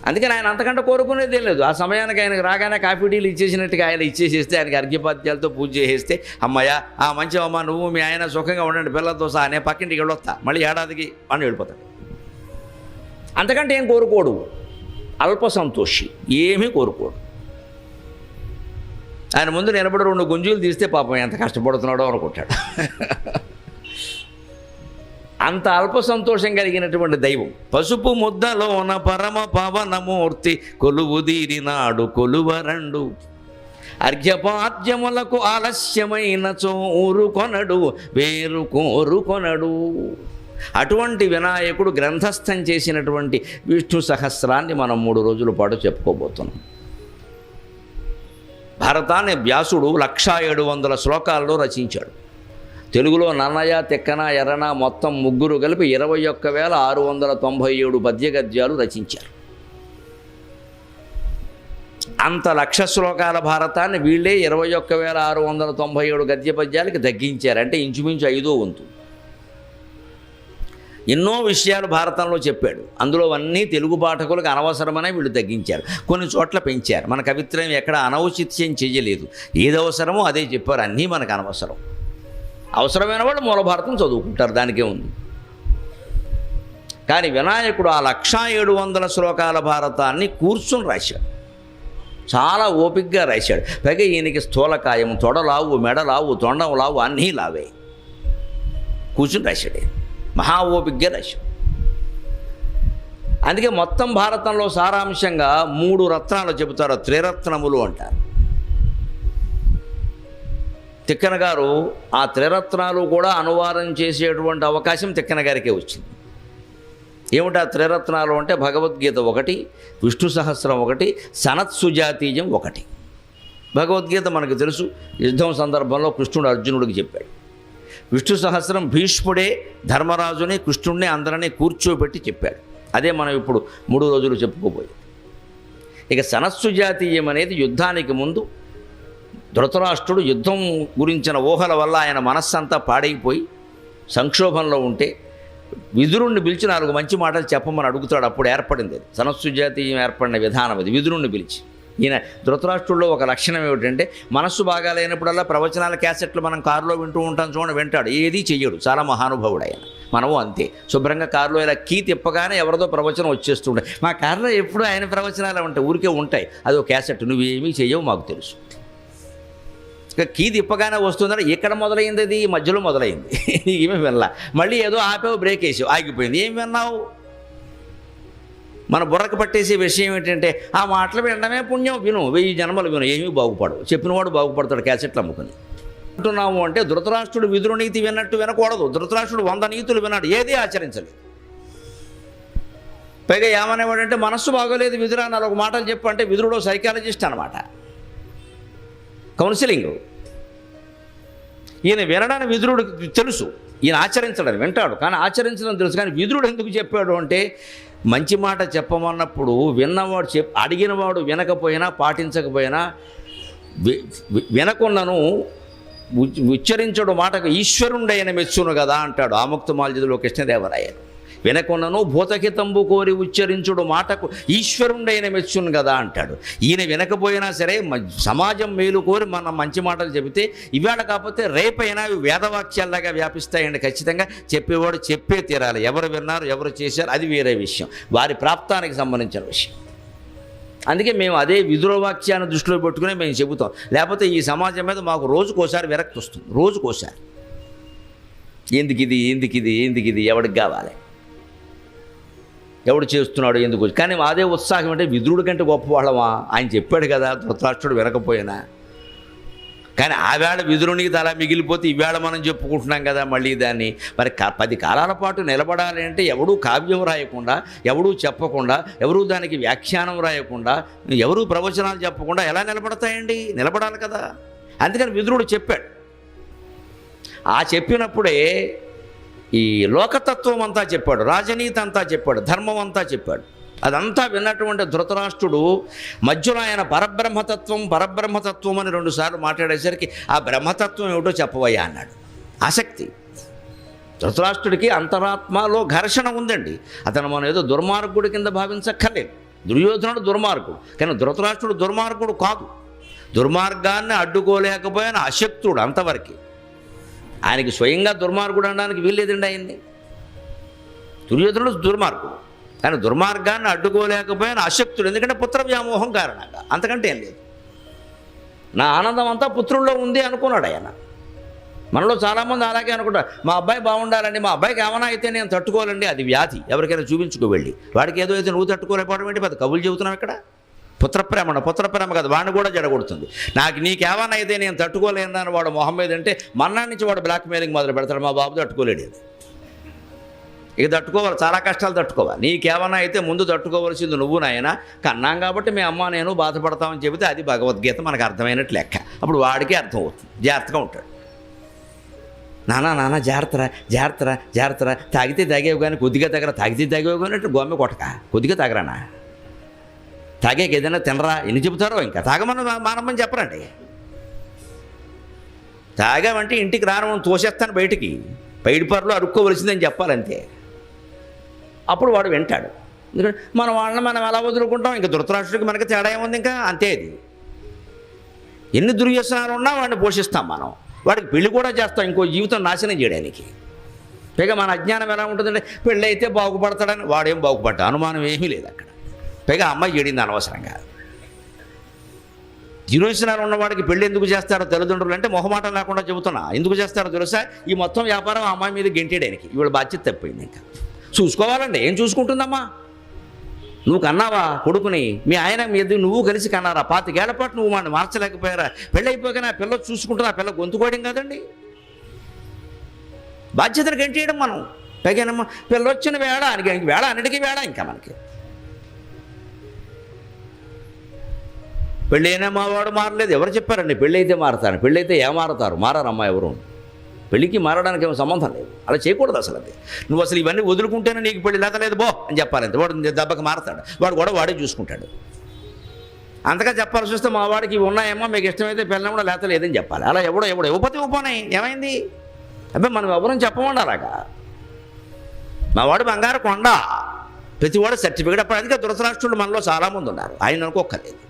[SPEAKER 1] అందుకని ఆయన అంతకంటే కోరుకునేదే లేదు. ఆ సమయానికి ఆయనకు రాగానే కాఫీ టీలు ఇచ్చేసినట్టుగా ఆయన ఇచ్చేసేస్తే, ఆయనకి అర్ఘ్యపాద్యాలతో పూజ చేసేస్తే, అమ్మయ్య మంచివమ్మ నువ్వు మీ ఆయన సుఖంగా ఉండండి పిల్లలతో సహా, నేను పక్కింటికి వెళ్ళొస్తా, మళ్ళీ ఏడాదికి అని వెళ్ళిపోతాడు. అంతకంటే ఏం కోరుకోడు. అల్ప సంతోషి, ఏమీ కోరుకోడు. ఆయన ముందు నిలబడి 2 గుంజులు తీస్తే పాపం ఎంత కష్టపడుతున్నాడో అనుకుంటాడు. అంత అల్ప సంతోషం కలిగినటువంటి దైవం. పసుపు ముద్దలోన పరమ పవనమూర్తి కొలువుదీరినాడు కొలువరండు, అర్ఘ్యపాద్యములకు ఆలస్యమైన ఊరుకొనడు, వేరు కోరుకొనడు. అటువంటి వినాయకుడు గ్రంథస్థం చేసినటువంటి విష్ణు సహస్రాన్ని మనం 3 రోజుల పాటు చెప్పుకోబోతున్నాం. భారతాన్ని వ్యాసుడు 1700 శ్లోకాల్లో రచించాడు. తెలుగులో నన్నయ, తిక్కన, ఎర్రన మొత్తం 3 కలిపి 21,697 పద్యగద్యాలు రచించారు. అంత 1,00,000 శ్లోకాల భారతాన్ని వీళ్ళే 21,697 గద్య పద్యాలకి తగ్గించారు. అంటే ఇంచుమించు 5వ వంతు. ఎన్నో విషయాలు భారతంలో చెప్పాడు. అందులో అన్నీ తెలుగు పాఠకులకు అనవసరమనే వీళ్ళు తగ్గించారు, కొన్ని చోట్ల పెంచారు. మన కవిత్రం ఎక్కడ అనౌచిత్యం చేయలేదు, ఏది అవసరమో అదే చెప్పారు. అన్నీ మనకు అనవసరం. అవసరమైన వాళ్ళు మూల భారతం చదువుకుంటారు, దానికే ఉంది. కానీ వినాయకుడు ఆ 1,700 శ్లోకాల భారతాన్ని కూర్చుని రాశాడు. చాలా ఓపికగా రాశాడు. పైగా ఈయనకి స్థూలకాయం, తొడలావు, మెడలావు, తొండం లావు, అన్నీ లావే. కూర్చుని రాశాడు, మహా ఓపికగా రాశాడు. అందుకే మొత్తం భారతంలో సారాంశంగా 3 రత్నాలు చెబుతారు, త్రిరత్నములు అంటారు. తిక్కన గారు ఆ త్రిరత్నాలు కూడా అనువాదం చేసేటువంటి అవకాశం తిక్కన గారికే వచ్చింది. ఏమిటి ఆ త్రిరత్నాలు అంటే, భగవద్గీత 1, విష్ణు సహస్రం 1, సనత్సుజాతీయం 1. భగవద్గీత మనకు తెలుసు, యుద్ధం సందర్భంలో కృష్ణుడు అర్జునుడికి చెప్పాడు. విష్ణు సహస్రం భీష్ముడే ధర్మరాజుని, కృష్ణుడిని అందరినీ కూర్చోబెట్టి చెప్పాడు. అదే మనం ఇప్పుడు 3 రోజులు చెప్పుకోబోయేది. ఇక సనత్సుజాతీయం అనేది యుద్ధానికి ముందు ధృతరాష్ట్రుడు యుద్ధం గురించిన ఊహల వల్ల ఆయన మనస్సంతా పాడైపోయి సంక్షోభంలో ఉంటే విదురుణ్ణి పిలిచి 4 మంచి మాటలు చెప్పమని అడుగుతాడు. అప్పుడు ఏర్పడింది అది సనత్సుజాతీయం ఏర్పడిన విధానం అది. విదురుణ్ణి పిలిచి ఈయన ధృతరాష్ట్రుల్లో ఒక లక్షణం ఏమిటంటే మనస్సు బాగా లేనప్పుడల్లా ప్రవచనాల క్యాసెట్లు మనం కారులో వింటూ ఉంటాం చూడండి, వింటాడు, ఏదీ చెయ్యడు, చాలా మహానుభావుడు ఆయన. మనము అంతే, శుభ్రంగా కారులో ఇలా కీ తిప్పగానే ఎవరిదో ప్రవచనం వచ్చేస్తుంటాయి. మా కారులో ఎప్పుడు ఆయన ప్రవచనాలు ఉంటాయి, ఊరికే ఉంటాయి, అదో క్యాసెట్, నువ్వేమీ చెయ్యవు మాకు తెలుసు. ఇక కీ తిప్పగానే వస్తుందని ఇక్కడ మొదలైంది, అది మధ్యలో మొదలైంది, ఏమీ వినలా. మళ్ళీ ఏదో ఆపావు, బ్రేక్ వేసావు, ఆగిపోయింది, ఏం విన్నావు? మన బుర్రకు పట్టేసే విషయం ఏంటంటే ఆ మాటలు వినడమే పుణ్యం, విను, 1000 జన్మలు విను, ఏమీ బాగుపడవు. చెప్పినవాడు బాగుపడతాడు క్యాసెట్లు అమ్ముకుని. అంటున్నాము అంటే ధృతరాష్ట్రుడు విదురు నీతి విన్నట్టు వినకూడదు. ధృతరాష్ట్రుడు 100 నీతులు విన్నాడు, ఏదీ ఆచరించలేదు. పైగా ఏమనేవాడంటే మనస్సు బాగోలేదు విదురా, 4 మాటలు చెప్పు అంటే విదురుడు సైకాలజిస్ట్ అనమాట, కౌన్సిలింగ్. ఈయన వినడానికి విదురుడికి తెలుసు, ఈయన ఆచరించడం వింటాడు కానీ ఆచరించడం తెలుసు. కానీ విదురుడు ఎందుకు చెప్పాడు అంటే మంచి మాట చెప్పమన్నప్పుడు విన్నవాడు అడిగినవాడు వినకపోయినా పాటించకపోయినా వినకున్నను ఉచ్చరించడు మాటకు ఈశ్వరుండైన మెచ్చును కదా అంటాడు ఆముక్తమాల్యదిలో కృష్ణదేవరాయలు. వినకున్నను భూతహితంబు కోరి ఉచ్చరించుడు మాటకు ఈశ్వరుండైన మెచ్చును కదా అంటాడు. ఈయన వినకపోయినా సరే సమాజం మేలు కోరి మనం మంచి మాటలు చెబితే ఇవాళ కాకపోతే రేపైనా వేదవాక్యాల్లాగా వ్యాపిస్తాయండి. ఖచ్చితంగా చెప్పేవాడు చెప్పే తీరాలి. ఎవరు విన్నారు ఎవరు చేశారు అది వేరే విషయం, వారి ప్రాప్తానికి సంబంధించిన విషయం. అందుకే మేము అదే విదురవాక్యాన్ని దృష్టిలో పెట్టుకుని మేము చెబుతాం. లేకపోతే ఈ సమాజం మీద మాకు రోజుకోసారి విరక్తి వస్తుంది, రోజుకోసారి. ఎందుకిది ఎవడికి కావాలి, ఎవడు చేస్తున్నాడు ఎందుకు. కానీ అదే ఉత్సాహం అంటే విదురుడి కంటే గొప్పవాళ్ళమా, ఆయన చెప్పాడు కదా ధృతరాష్ట్రుడు వినకపోయినా. కానీ ఆవేళ విదురునికి అలా మిగిలిపోతే ఈవేళ మనం చెప్పుకుంటున్నాం కదా మళ్ళీ దాన్ని. మరి 10 కాలాల పాటు నిలబడాలి అంటే ఎవడూ కావ్యం రాయకుండా, ఎవడూ చెప్పకుండా, ఎవరూ దానికి వ్యాఖ్యానం రాయకుండా, ఎవరూ ప్రవచనాలు చెప్పకుండా ఎలా నిలబడతాయండి? నిలబడాలి కదా. అందుకని విదురుడు చెప్పాడు. ఆ చెప్పినప్పుడే ఈ లోకతత్వం అంతా చెప్పాడు, రాజనీతి అంతా చెప్పాడు, ధర్మం అంతా చెప్పాడు. అదంతా విన్నటువంటి ధృతరాష్ట్రుడు మధ్యలో ఆయన పరబ్రహ్మతత్వం అని 2 సార్లు మాట్లాడేసరికి ఆ బ్రహ్మతత్వం ఏమిటో చెప్పవయ్యా అన్నాడు. ఆసక్తి ధృతరాష్ట్రుడికి అంతరాత్మలో ఘర్షణ ఉందండి. అతను మనం ఏదో దుర్మార్గుడి కింద భావించక్కర్లేదు. దుర్యోధనుడు దుర్మార్గుడు, కానీ ధృతరాష్ట్రుడు దుర్మార్గుడు కాదు. దుర్మార్గాన్ని అడ్డుకోలేకపోయిన అశక్తుడు అంతవరకు. ఆయనకి స్వయంగా దుర్మార్గుడు అనడానికి వీల్లేదండి ఆయన్ని. దుర్యోధనుడు దుర్మార్గుడు, కానీ దుర్మార్గాన్ని అడ్డుకోలేకపోయిన అశక్తుడు, ఎందుకంటే పుత్ర వ్యామోహం కారణంగా, అంతకంటే ఏం లేదు. నా ఆనందం అంతా పుత్రుల్లో ఉంది అనుకున్నాడు ఆయన. మనలో చాలామంది అలాగే అనుకుంటారు, మా అబ్బాయి బాగుండాలండి, మా అబ్బాయికి ఏమైనా అయితే నేను తట్టుకోవాలండి, అది వ్యాధి. ఎవరికైనా చూపించుకో వెళ్ళి, వాడికి ఏదో అయితే నువ్వు తట్టుకోలేకపోవడం ఏంటి, పెద్ద కబులు చెబుతున్నావు ఇక్కడ. పుత్రప్రేమ కదా, వాడిని కూడా జడగొడుతుంది. నీకేమైనా అయితే నేను తట్టుకోలేదని వాడు మొహం మీద అంటే మన్నా నుంచి వాడు బ్లాక్ మెయిలింగ్ మొదలు పెడతాడు, మా బాబు తట్టుకోలేడు. ఇక తట్టుకోవాలి, చాలా కష్టాలు తట్టుకోవాలి. నీకేమన్నా అయితే ముందు తట్టుకోవాల్సింది నువ్వు నాయన, కన్నాం కాబట్టి మీ అమ్మ నేను బాధపడతామని చెబితే అది భగవద్గీత మనకు అర్థమైనట్టు లెక్క. అప్పుడు వాడికి అర్థం అవుతుంది, జాగ్రత్తగా ఉంటాడు. నాన్న జాగ్రత్తరా, తాగితే తాగేవి కానీ కొద్దిగా తాగితే తాగేవి కానీ గొమ్మె కొట్టక, కొద్దిగా తాగరానా, తాగేకి ఏదైనా తినరా, ఎన్ని చెబుతారో. ఇంకా తాగమని మానమ్మని చెప్పరండి. తాగామంటే ఇంటికి రానమని తోసేస్తాను బయటికి, పైడిపరలో అరుక్కోవలసిందని చెప్పాలంతే. అప్పుడు వాడు వింటాడు. ఎందుకంటే మన వాళ్ళని మనం ఎలా వదులుకుంటాం, ఇంకా ధృతరాష్ట్రుడికి మనకి తేడా ఏముంది, ఇంకా అంతే. అది ఎన్ని దుర్వ్యసనాలు ఉన్నా వాడిని పోషిస్తాం మనం, వాడికి పెళ్లి కూడా చేస్తాం ఇంకో జీవితం నాశనం చేయడానికి. పైగా మన అజ్ఞానం ఎలా ఉంటుందంటే పెళ్ళి అయితే బాగుపడతాడని, వాడేం బాగుపడ్డా అనుమానం ఏమీ లేదు అక్కడ. పైగా అమ్మాయి చెడింది అనవసరంగా. దుర్వ్యసనాలు ఉన్నవాడికి పెళ్ళి ఎందుకు చేస్తారో తల్లిదండ్రులు అంటే మొహమాటం లేకుండా చెబుతున్నా. ఎందుకు చేస్తారో తెలుసా, ఈ మొత్తం వ్యాపారం ఆ అమ్మాయి మీద గెంటేయడానికి. ఇవాళ బాధ్యత తప్పింది. ఇంకా చూసుకోవాలండి. ఏం చూసుకుంటుందమ్మా, నువ్వు కన్నావా కొడుకుని, మీ ఆయన మీద నువ్వు కలిసి కన్నారా, 25 ఏళ్ల పాటు నువ్వు వాడిని మార్చలేకపోయారా, పెళ్ళి అయిపోయాక నా పిల్ల చూసుకుంటున్నా, పిల్ల గొంతుకోవడం కాదండి, బాధ్యతను గెంటేయడం మనం. పైగానమ్మా పిల్ల వచ్చిన వేళ వేళ అన్నిటికీ వేళ. ఇంకా మనకి పెళ్ళి అయినా మావాడు మారలేదు, ఎవరు చెప్పారండి పెళ్ళి అయితే మారతాను, పెళ్ళి అయితే మారతారు, మారారమ్మా ఎవరు. పెళ్ళికి మారడానికి ఏమో సంబంధం లేదు, అలా చేయకూడదు అసలు. అది నువ్వు అసలు ఇవన్నీ వదులుకుంటేనే నీకు పెళ్ళి లేకలేదు బో అని చెప్పాలి. అంతే, వాడు దెబ్బకి మారతాడు, వాడు కూడా వాడే చూసుకుంటాడు. అంతగా చెప్పాల్సి వస్తే మా వాడికి ఇవి ఉన్నాయేమో, మీకు ఇష్టమైతే పెళ్ళం కూడా లేత లేదని చెప్పాలి. అలా ఎవడో ఇవ్వకపోతే ఇవ్వపోనాయి ఏమైంది, అబ్బాయి మనం ఎవరని చెప్పమండి అలాగా. మావాడు బంగారు కొండ, ప్రతివాడు సర్టిఫికేట్. అప్పుడు అందుకే ధృతరాష్ట్రుడు మనలో చాలామంది ఉన్నారు, ఆయన అనుకోక్కర్లేదు.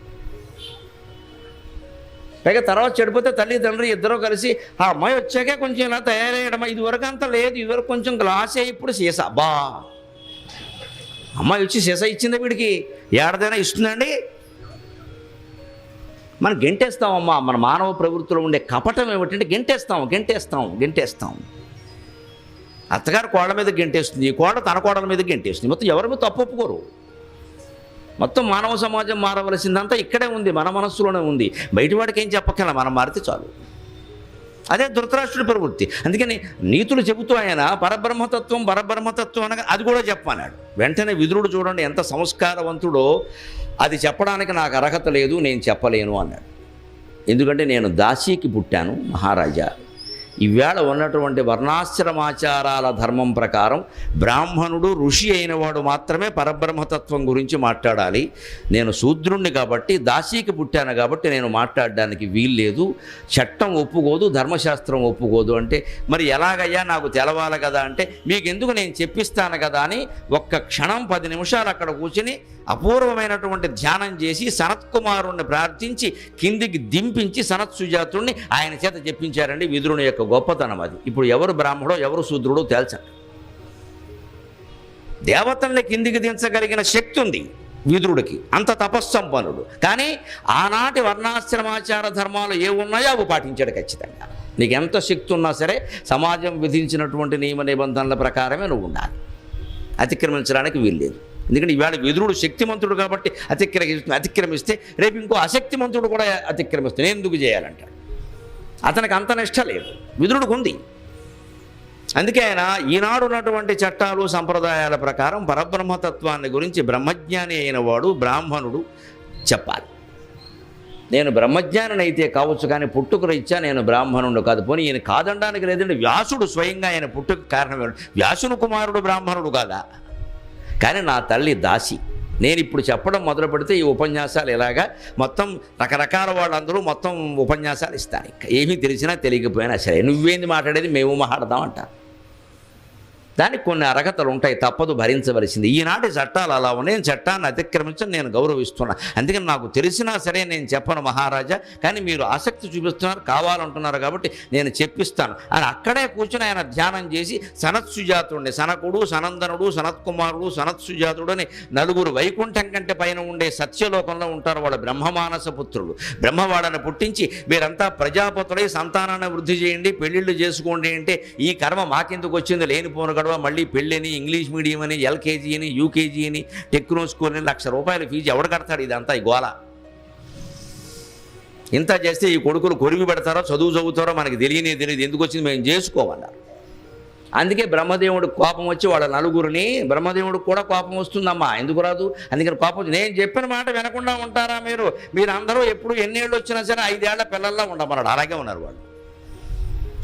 [SPEAKER 1] పైగా తర్వాత చెడిపోతే తల్లి తండ్రి ఇద్దరూ కలిసి ఆ అమ్మాయి వచ్చాకే కొంచెం ఇలా తయారయ్యడమా, ఇదివరకు అంత లేదు, ఇదివరకు కొంచెం గ్లాసే, ఇప్పుడు సీసా. బా అమ్మాయి వచ్చి సీసా ఇచ్చిందా వీడికి, ఏడాదైనా ఇస్తుందండి? మనం గెంటేస్తామమ్మా. మన మానవ ప్రవృత్తిలో ఉండే కపటం ఏమిటంటే గెంటేస్తాం. అత్తగారు కోళ్ళ మీద గెంటేస్తుంది, ఈ కోళ్ళ తన కోడల మీద గెంటేస్తుంది. మొత్తం ఎవరి మీద తప్పు ఒప్పుకోరు. మొత్తం మానవ సమాజం మారవలసిందంతా ఇక్కడే ఉంది, మన మనస్సులోనే ఉంది. బయటివాడికి ఏం చెప్పక్కల, మనం మారితే చాలు. అదే ధృతరాష్ట్రుడి ప్రవృత్తి. అందుకని నీతులు చెబుతూ ఆయన పరబ్రహ్మతత్వం అనగా అది కూడా చెప్పన్నాడు. వెంటనే విదురుడు చూడండి ఎంత సంస్కారవంతుడో, అది చెప్పడానికి నాకు అర్హత లేదు, నేను చెప్పలేను అన్నాడు. ఎందుకంటే నేను దాసీకి పుట్టాను మహారాజా. ఈవేళ ఉన్నటువంటి వర్ణాశ్రమాచారాల ధర్మం ప్రకారం బ్రాహ్మణుడు ఋషి అయినవాడు మాత్రమే పరబ్రహ్మతత్వం గురించి మాట్లాడాలి. నేను శూద్రుణ్ణి కాబట్టి, దాసీకి పుట్టాను కాబట్టి నేను మాట్లాడడానికి వీల్లేదు, చట్టం ఒప్పుకోదు, ధర్మశాస్త్రం ఒప్పుకోదు. అంటే మరి ఎలాగయ్యా, నాకు తెలవాలి కదా అంటే, మీకెందుకు నేను చెప్పిస్తాను కదా అని ఒక్క క్షణం 10 నిమిషాలు అక్కడ కూర్చుని అపూర్వమైనటువంటి ధ్యానం చేసి సనత్కుమారుణ్ణి ప్రార్థించి కిందికి దింపించి సనత్సుజాతుణ్ణి ఆయన చేత చెప్పించారండి. విదురుని యొక్క గొప్పతనం అది. ఇప్పుడు ఎవరు బ్రాహ్మడో ఎవరు శూద్రుడో తేల్చండి. దేవతల్ని కిందికి దించగలిగిన శక్తి ఉంది విదురుడికి, అంత తపస్సంపన్నుడు. కానీ ఆనాటి వర్ణాశ్రమాచార ధర్మాలు ఏ ఉన్నాయో అవి పాటించాడు ఖచ్చితంగా. నీకు ఎంత శక్తి ఉన్నా సరే సమాజం విధించినటువంటి నియమ నిబంధనల ప్రకారమే నువ్వు ఉండాలి, అతిక్రమించడానికి వీల్లేదు. ఎందుకంటే ఇవాళ విదురుడు శక్తిమంతుడు కాబట్టి అతిక్రమిస్తే రేపు ఇంకో అశక్తిమంతుడు కూడా అతిక్రమిస్తే నేను ఎందుకు చేయాలంటాడు. అతనికి అంత నిష్ట లేదు, విదురుడికి ఉంది. అందుకే ఆయన ఈనాడు ఉన్నటువంటి చట్టాలు సంప్రదాయాల ప్రకారం పరబ్రహ్మతత్వాన్ని గురించి బ్రహ్మజ్ఞాని అయిన వాడు బ్రాహ్మణుడు చెప్పాలి. నేను బ్రహ్మజ్ఞానిని అయితే కావచ్చు, కానీ పుట్టుకరీత్యా నేను బ్రాహ్మణుడు కాదు. పోనీ ఈయన కాదనడానికి లేదంటే వ్యాసుడు స్వయంగా ఆయన పుట్టుక కారణం, వ్యాసుని కుమారుడు బ్రాహ్మణుడు కాదా, కానీ నా తల్లి దాసి. నేను ఇప్పుడు చెప్పడం మొదలు పెడితే ఈ ఉపన్యాసాలు ఇలాగా మొత్తం రకరకాల వాళ్ళందరూ మొత్తం ఉపన్యాసాలు ఇస్తారు. ఇంకా ఏమీ తెలిసినా తెలియకపోయినా సరే, నువ్వేంది మాట్లాడేది, మేము మాట్లాడదాం అంటారు. దానికి కొన్ని అర్హతలు ఉంటాయి, తప్పదు, భరించవలసింది. ఈనాటి చట్టాలు అలా ఉన్నాయి, చట్టాన్ని అతిక్రమించని నేను గౌరవిస్తున్నా. అందుకని నాకు తెలిసినా సరే నేను చెప్పను మహారాజా, కానీ మీరు ఆసక్తి చూపిస్తున్నారు, కావాలంటున్నారు కాబట్టి నేను చెప్పిస్తాను అని అక్కడే కూర్చొని ఆయన ధ్యానం చేసి సనత్సుజాతుడిని, సనకుడు, సనందనుడు, సనత్కుమారుడు, సనత్సుజాతుడు అని 4 వైకుంఠం కంటే పైన ఉండే సత్యలోకంలో ఉంటారు. వాళ్ళ బ్రహ్మమానస పుత్రులు. బ్రహ్మవాడని పుట్టించి మీరంతా ప్రజాపతులై సంతానాన్ని వృద్ధి చేయండి, పెళ్ళిళ్ళు చేసుకోండి అంటే ఈ కర్మ మాకెందుకు వచ్చింది, లేనిపోను గడవ, మళ్ళీ పెళ్ళని, ఇంగ్లీష్ మీడియం అని, ఎల్కేజీ అని, యూకేజీ అని, టెక్నో స్కూల్ అని, ₹1,00,000 ఫీజు ఎవడు కడతాడు? ఇదంతా ఈ గోల. ఇంత చేస్తే ఈ కొడుకులు కొరిగి పెడతారో చదువుతారో మనకి తెలియదు, ఎందుకు వచ్చింది మేము చేసుకోమన్నారు. అందుకే బ్రహ్మదేవుడికి కోపం వచ్చి వాళ్ళ 4గురిని, బ్రహ్మదేవుడికి కూడా కోపం వస్తుందమ్మా, ఎందుకు రాదు? అందుకని కోపం వచ్చి, నేను చెప్పిన మాట వినకుండా ఉంటారా మీరు అందరూ ఎప్పుడు ఎన్నేళ్ళు వచ్చినా సరే 5 ఏళ్ల పిల్లల్లా ఉండమన్నాడు. అలాగే ఉన్నారు వాళ్ళు.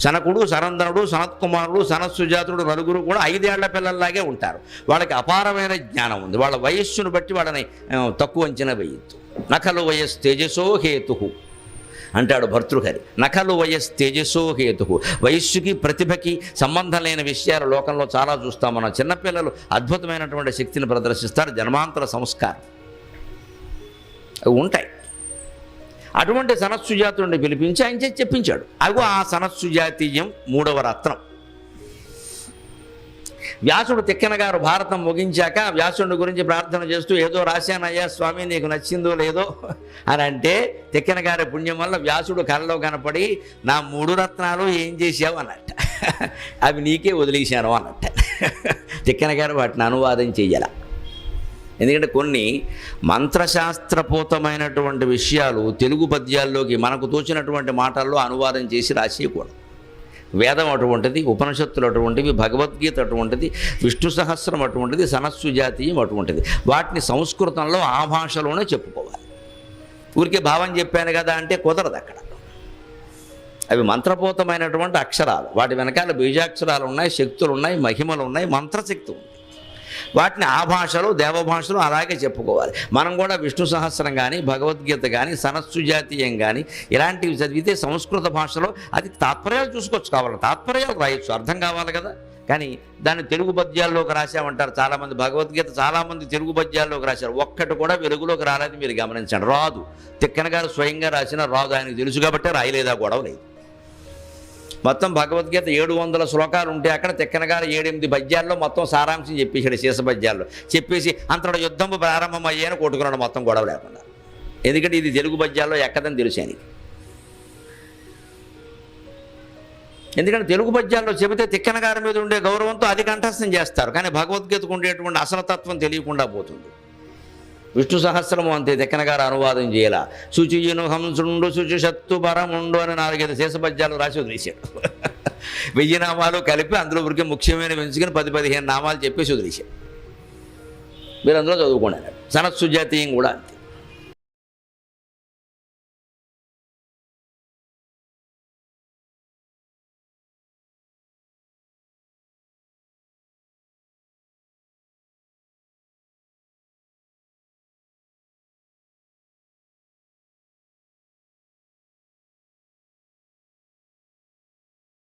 [SPEAKER 1] సనకుడు, సనందనుడు, సనత్కుమారుడు, సనత్సుజాతుడు 4 కూడా 5 ఏళ్ల పిల్లల్లాగే ఉంటారు. వాళ్ళకి అపారమైన జ్ఞానం ఉంది. వాళ్ళ వయస్సును బట్టి వాళ్ళని తక్కువ అంచనా వేయద్దు. నఖలు వయస్ తేజసో హేతు అంటాడు భర్తృహరి. నఖలు వయస్ తేజసో హేతు. వయస్సుకి ప్రతిభకి సంబంధం లేని విషయాలు లోకంలో చాలా చూస్తాం మనం. చిన్నపిల్లలు అద్భుతమైనటువంటి శక్తిని ప్రదర్శిస్తారు, జన్మాంతర సంస్కారం ఉంటాయి. అటువంటి సనత్సుజాతుడిని పిలిపించి ఆయన చేసి చెప్పించాడు. అగో ఆ సనత్సుజాతీయం 3వ రత్నం. వ్యాసుడు తిక్కన గారు భారతం ముగించాక వ్యాసుడి గురించి ప్రార్థన చేస్తూ, ఏదో రాశానయ్యా స్వామి, నీకు నచ్చిందో లేదో అని అంటే, తిక్కన గారి పుణ్యం వల్ల వ్యాసుడు కళలో కనపడి, నా 3 రత్నాలు ఏం చేశావు అన్నట్ట, అవి నీకే వదిలేశాను అన్నట్ట. తిక్కన గారు వాటిని అనువాదం చెయ్యాల. ఎందుకంటే కొన్ని మంత్రశాస్త్రపూతమైనటువంటి విషయాలు తెలుగు పద్యాల్లోకి మనకు తోచినటువంటి మాటల్లో అనువాదం చేసి రాసేయకూడదు. వేదం అటువంటిది, ఉపనిషత్తులు అటువంటివి, భగవద్గీత అటువంటిది, విష్ణు సహస్రం అటువంటిది, సనత్సుజాతీయం అటువంటిది. వాటిని సంస్కృతంలో ఆ భాషలోనే చెప్పుకోవాలి. ఊరికే భావం చెప్పాను కదా అంటే కుదరదు. అక్కడ అవి మంత్రపూతమైనటువంటి అక్షరాలు, వాటి వెనకాల బీజాక్షరాలు ఉన్నాయి, శక్తులు ఉన్నాయి, మహిమలు ఉన్నాయి, మంత్రశక్తి ఉంది. వాటిని ఆ భాషలో, దేవభాషలో అలాగే చెప్పుకోవాలి. మనం కూడా విష్ణు సహస్రం కానీ, భగవద్గీత కానీ, సనత్సుజాతీయం కానీ ఇలాంటివి చదివితే సంస్కృత భాషలో అది తాత్పర్యాలు చూసుకోవచ్చు. కావాలి తాత్పర్యాలు రాయొచ్చు, అర్థం కావాలి కదా. కానీ దాన్ని తెలుగు పద్యాల్లోకి రాశామంటారు చాలామంది. భగవద్గీత చాలామంది తెలుగు పద్యాల్లోకి రాశారు, ఒక్కటి కూడా వెలుగులోకి రాలేదు. మీరు గమనించండి, రాదు. తిక్కన గారు స్వయంగా రాసిన రాదు, ఆయనకు తెలుసు కాబట్టి రాయలేదా గొడవ లేదు. మొత్తం భగవద్గీత 700 శ్లోకాలు ఉంటే అక్కడ తిక్కన గారు 7-8 పద్యాల్లో మొత్తం సారాంశం చెప్పేశాడు. శేష పద్యాల్లో చెప్పేసి అంతటా యుద్ధం ప్రారంభం అయ్యాను కొట్టుకున్నాడు మొత్తం గొడవ లేకుండా. ఎందుకంటే ఇది తెలుగు పద్యాల్లో ఎక్కదని తెలుసు ఆయనకి. ఎందుకంటే తెలుగు పద్యాల్లో చెబితే తిక్కన గారి మీద ఉండే గౌరవంతో అది కంఠస్థం చేస్తారు, కానీ భగవద్గీతకు ఉండేటువంటి అసలతత్వం తెలియకుండా పోతుంది. విష్ణు సహస్రము అంతే, తిక్కన గారు అనువాదం చేయాల. శుచియును హంసుండు శుచి శత్తు పరముండు అని 4-5 శేష పద్యాలు రాసి వదిలేశాడు. 1000 నామాలు కలిపి అందులో ఊరికే ముఖ్యమైన పెంచుకొని 10-15 నామాలు చెప్పేసి వదిలేశాడు. మీరు అందులో చదువుకోండి. సనత్ సుజాతీయం కూడా అంతే.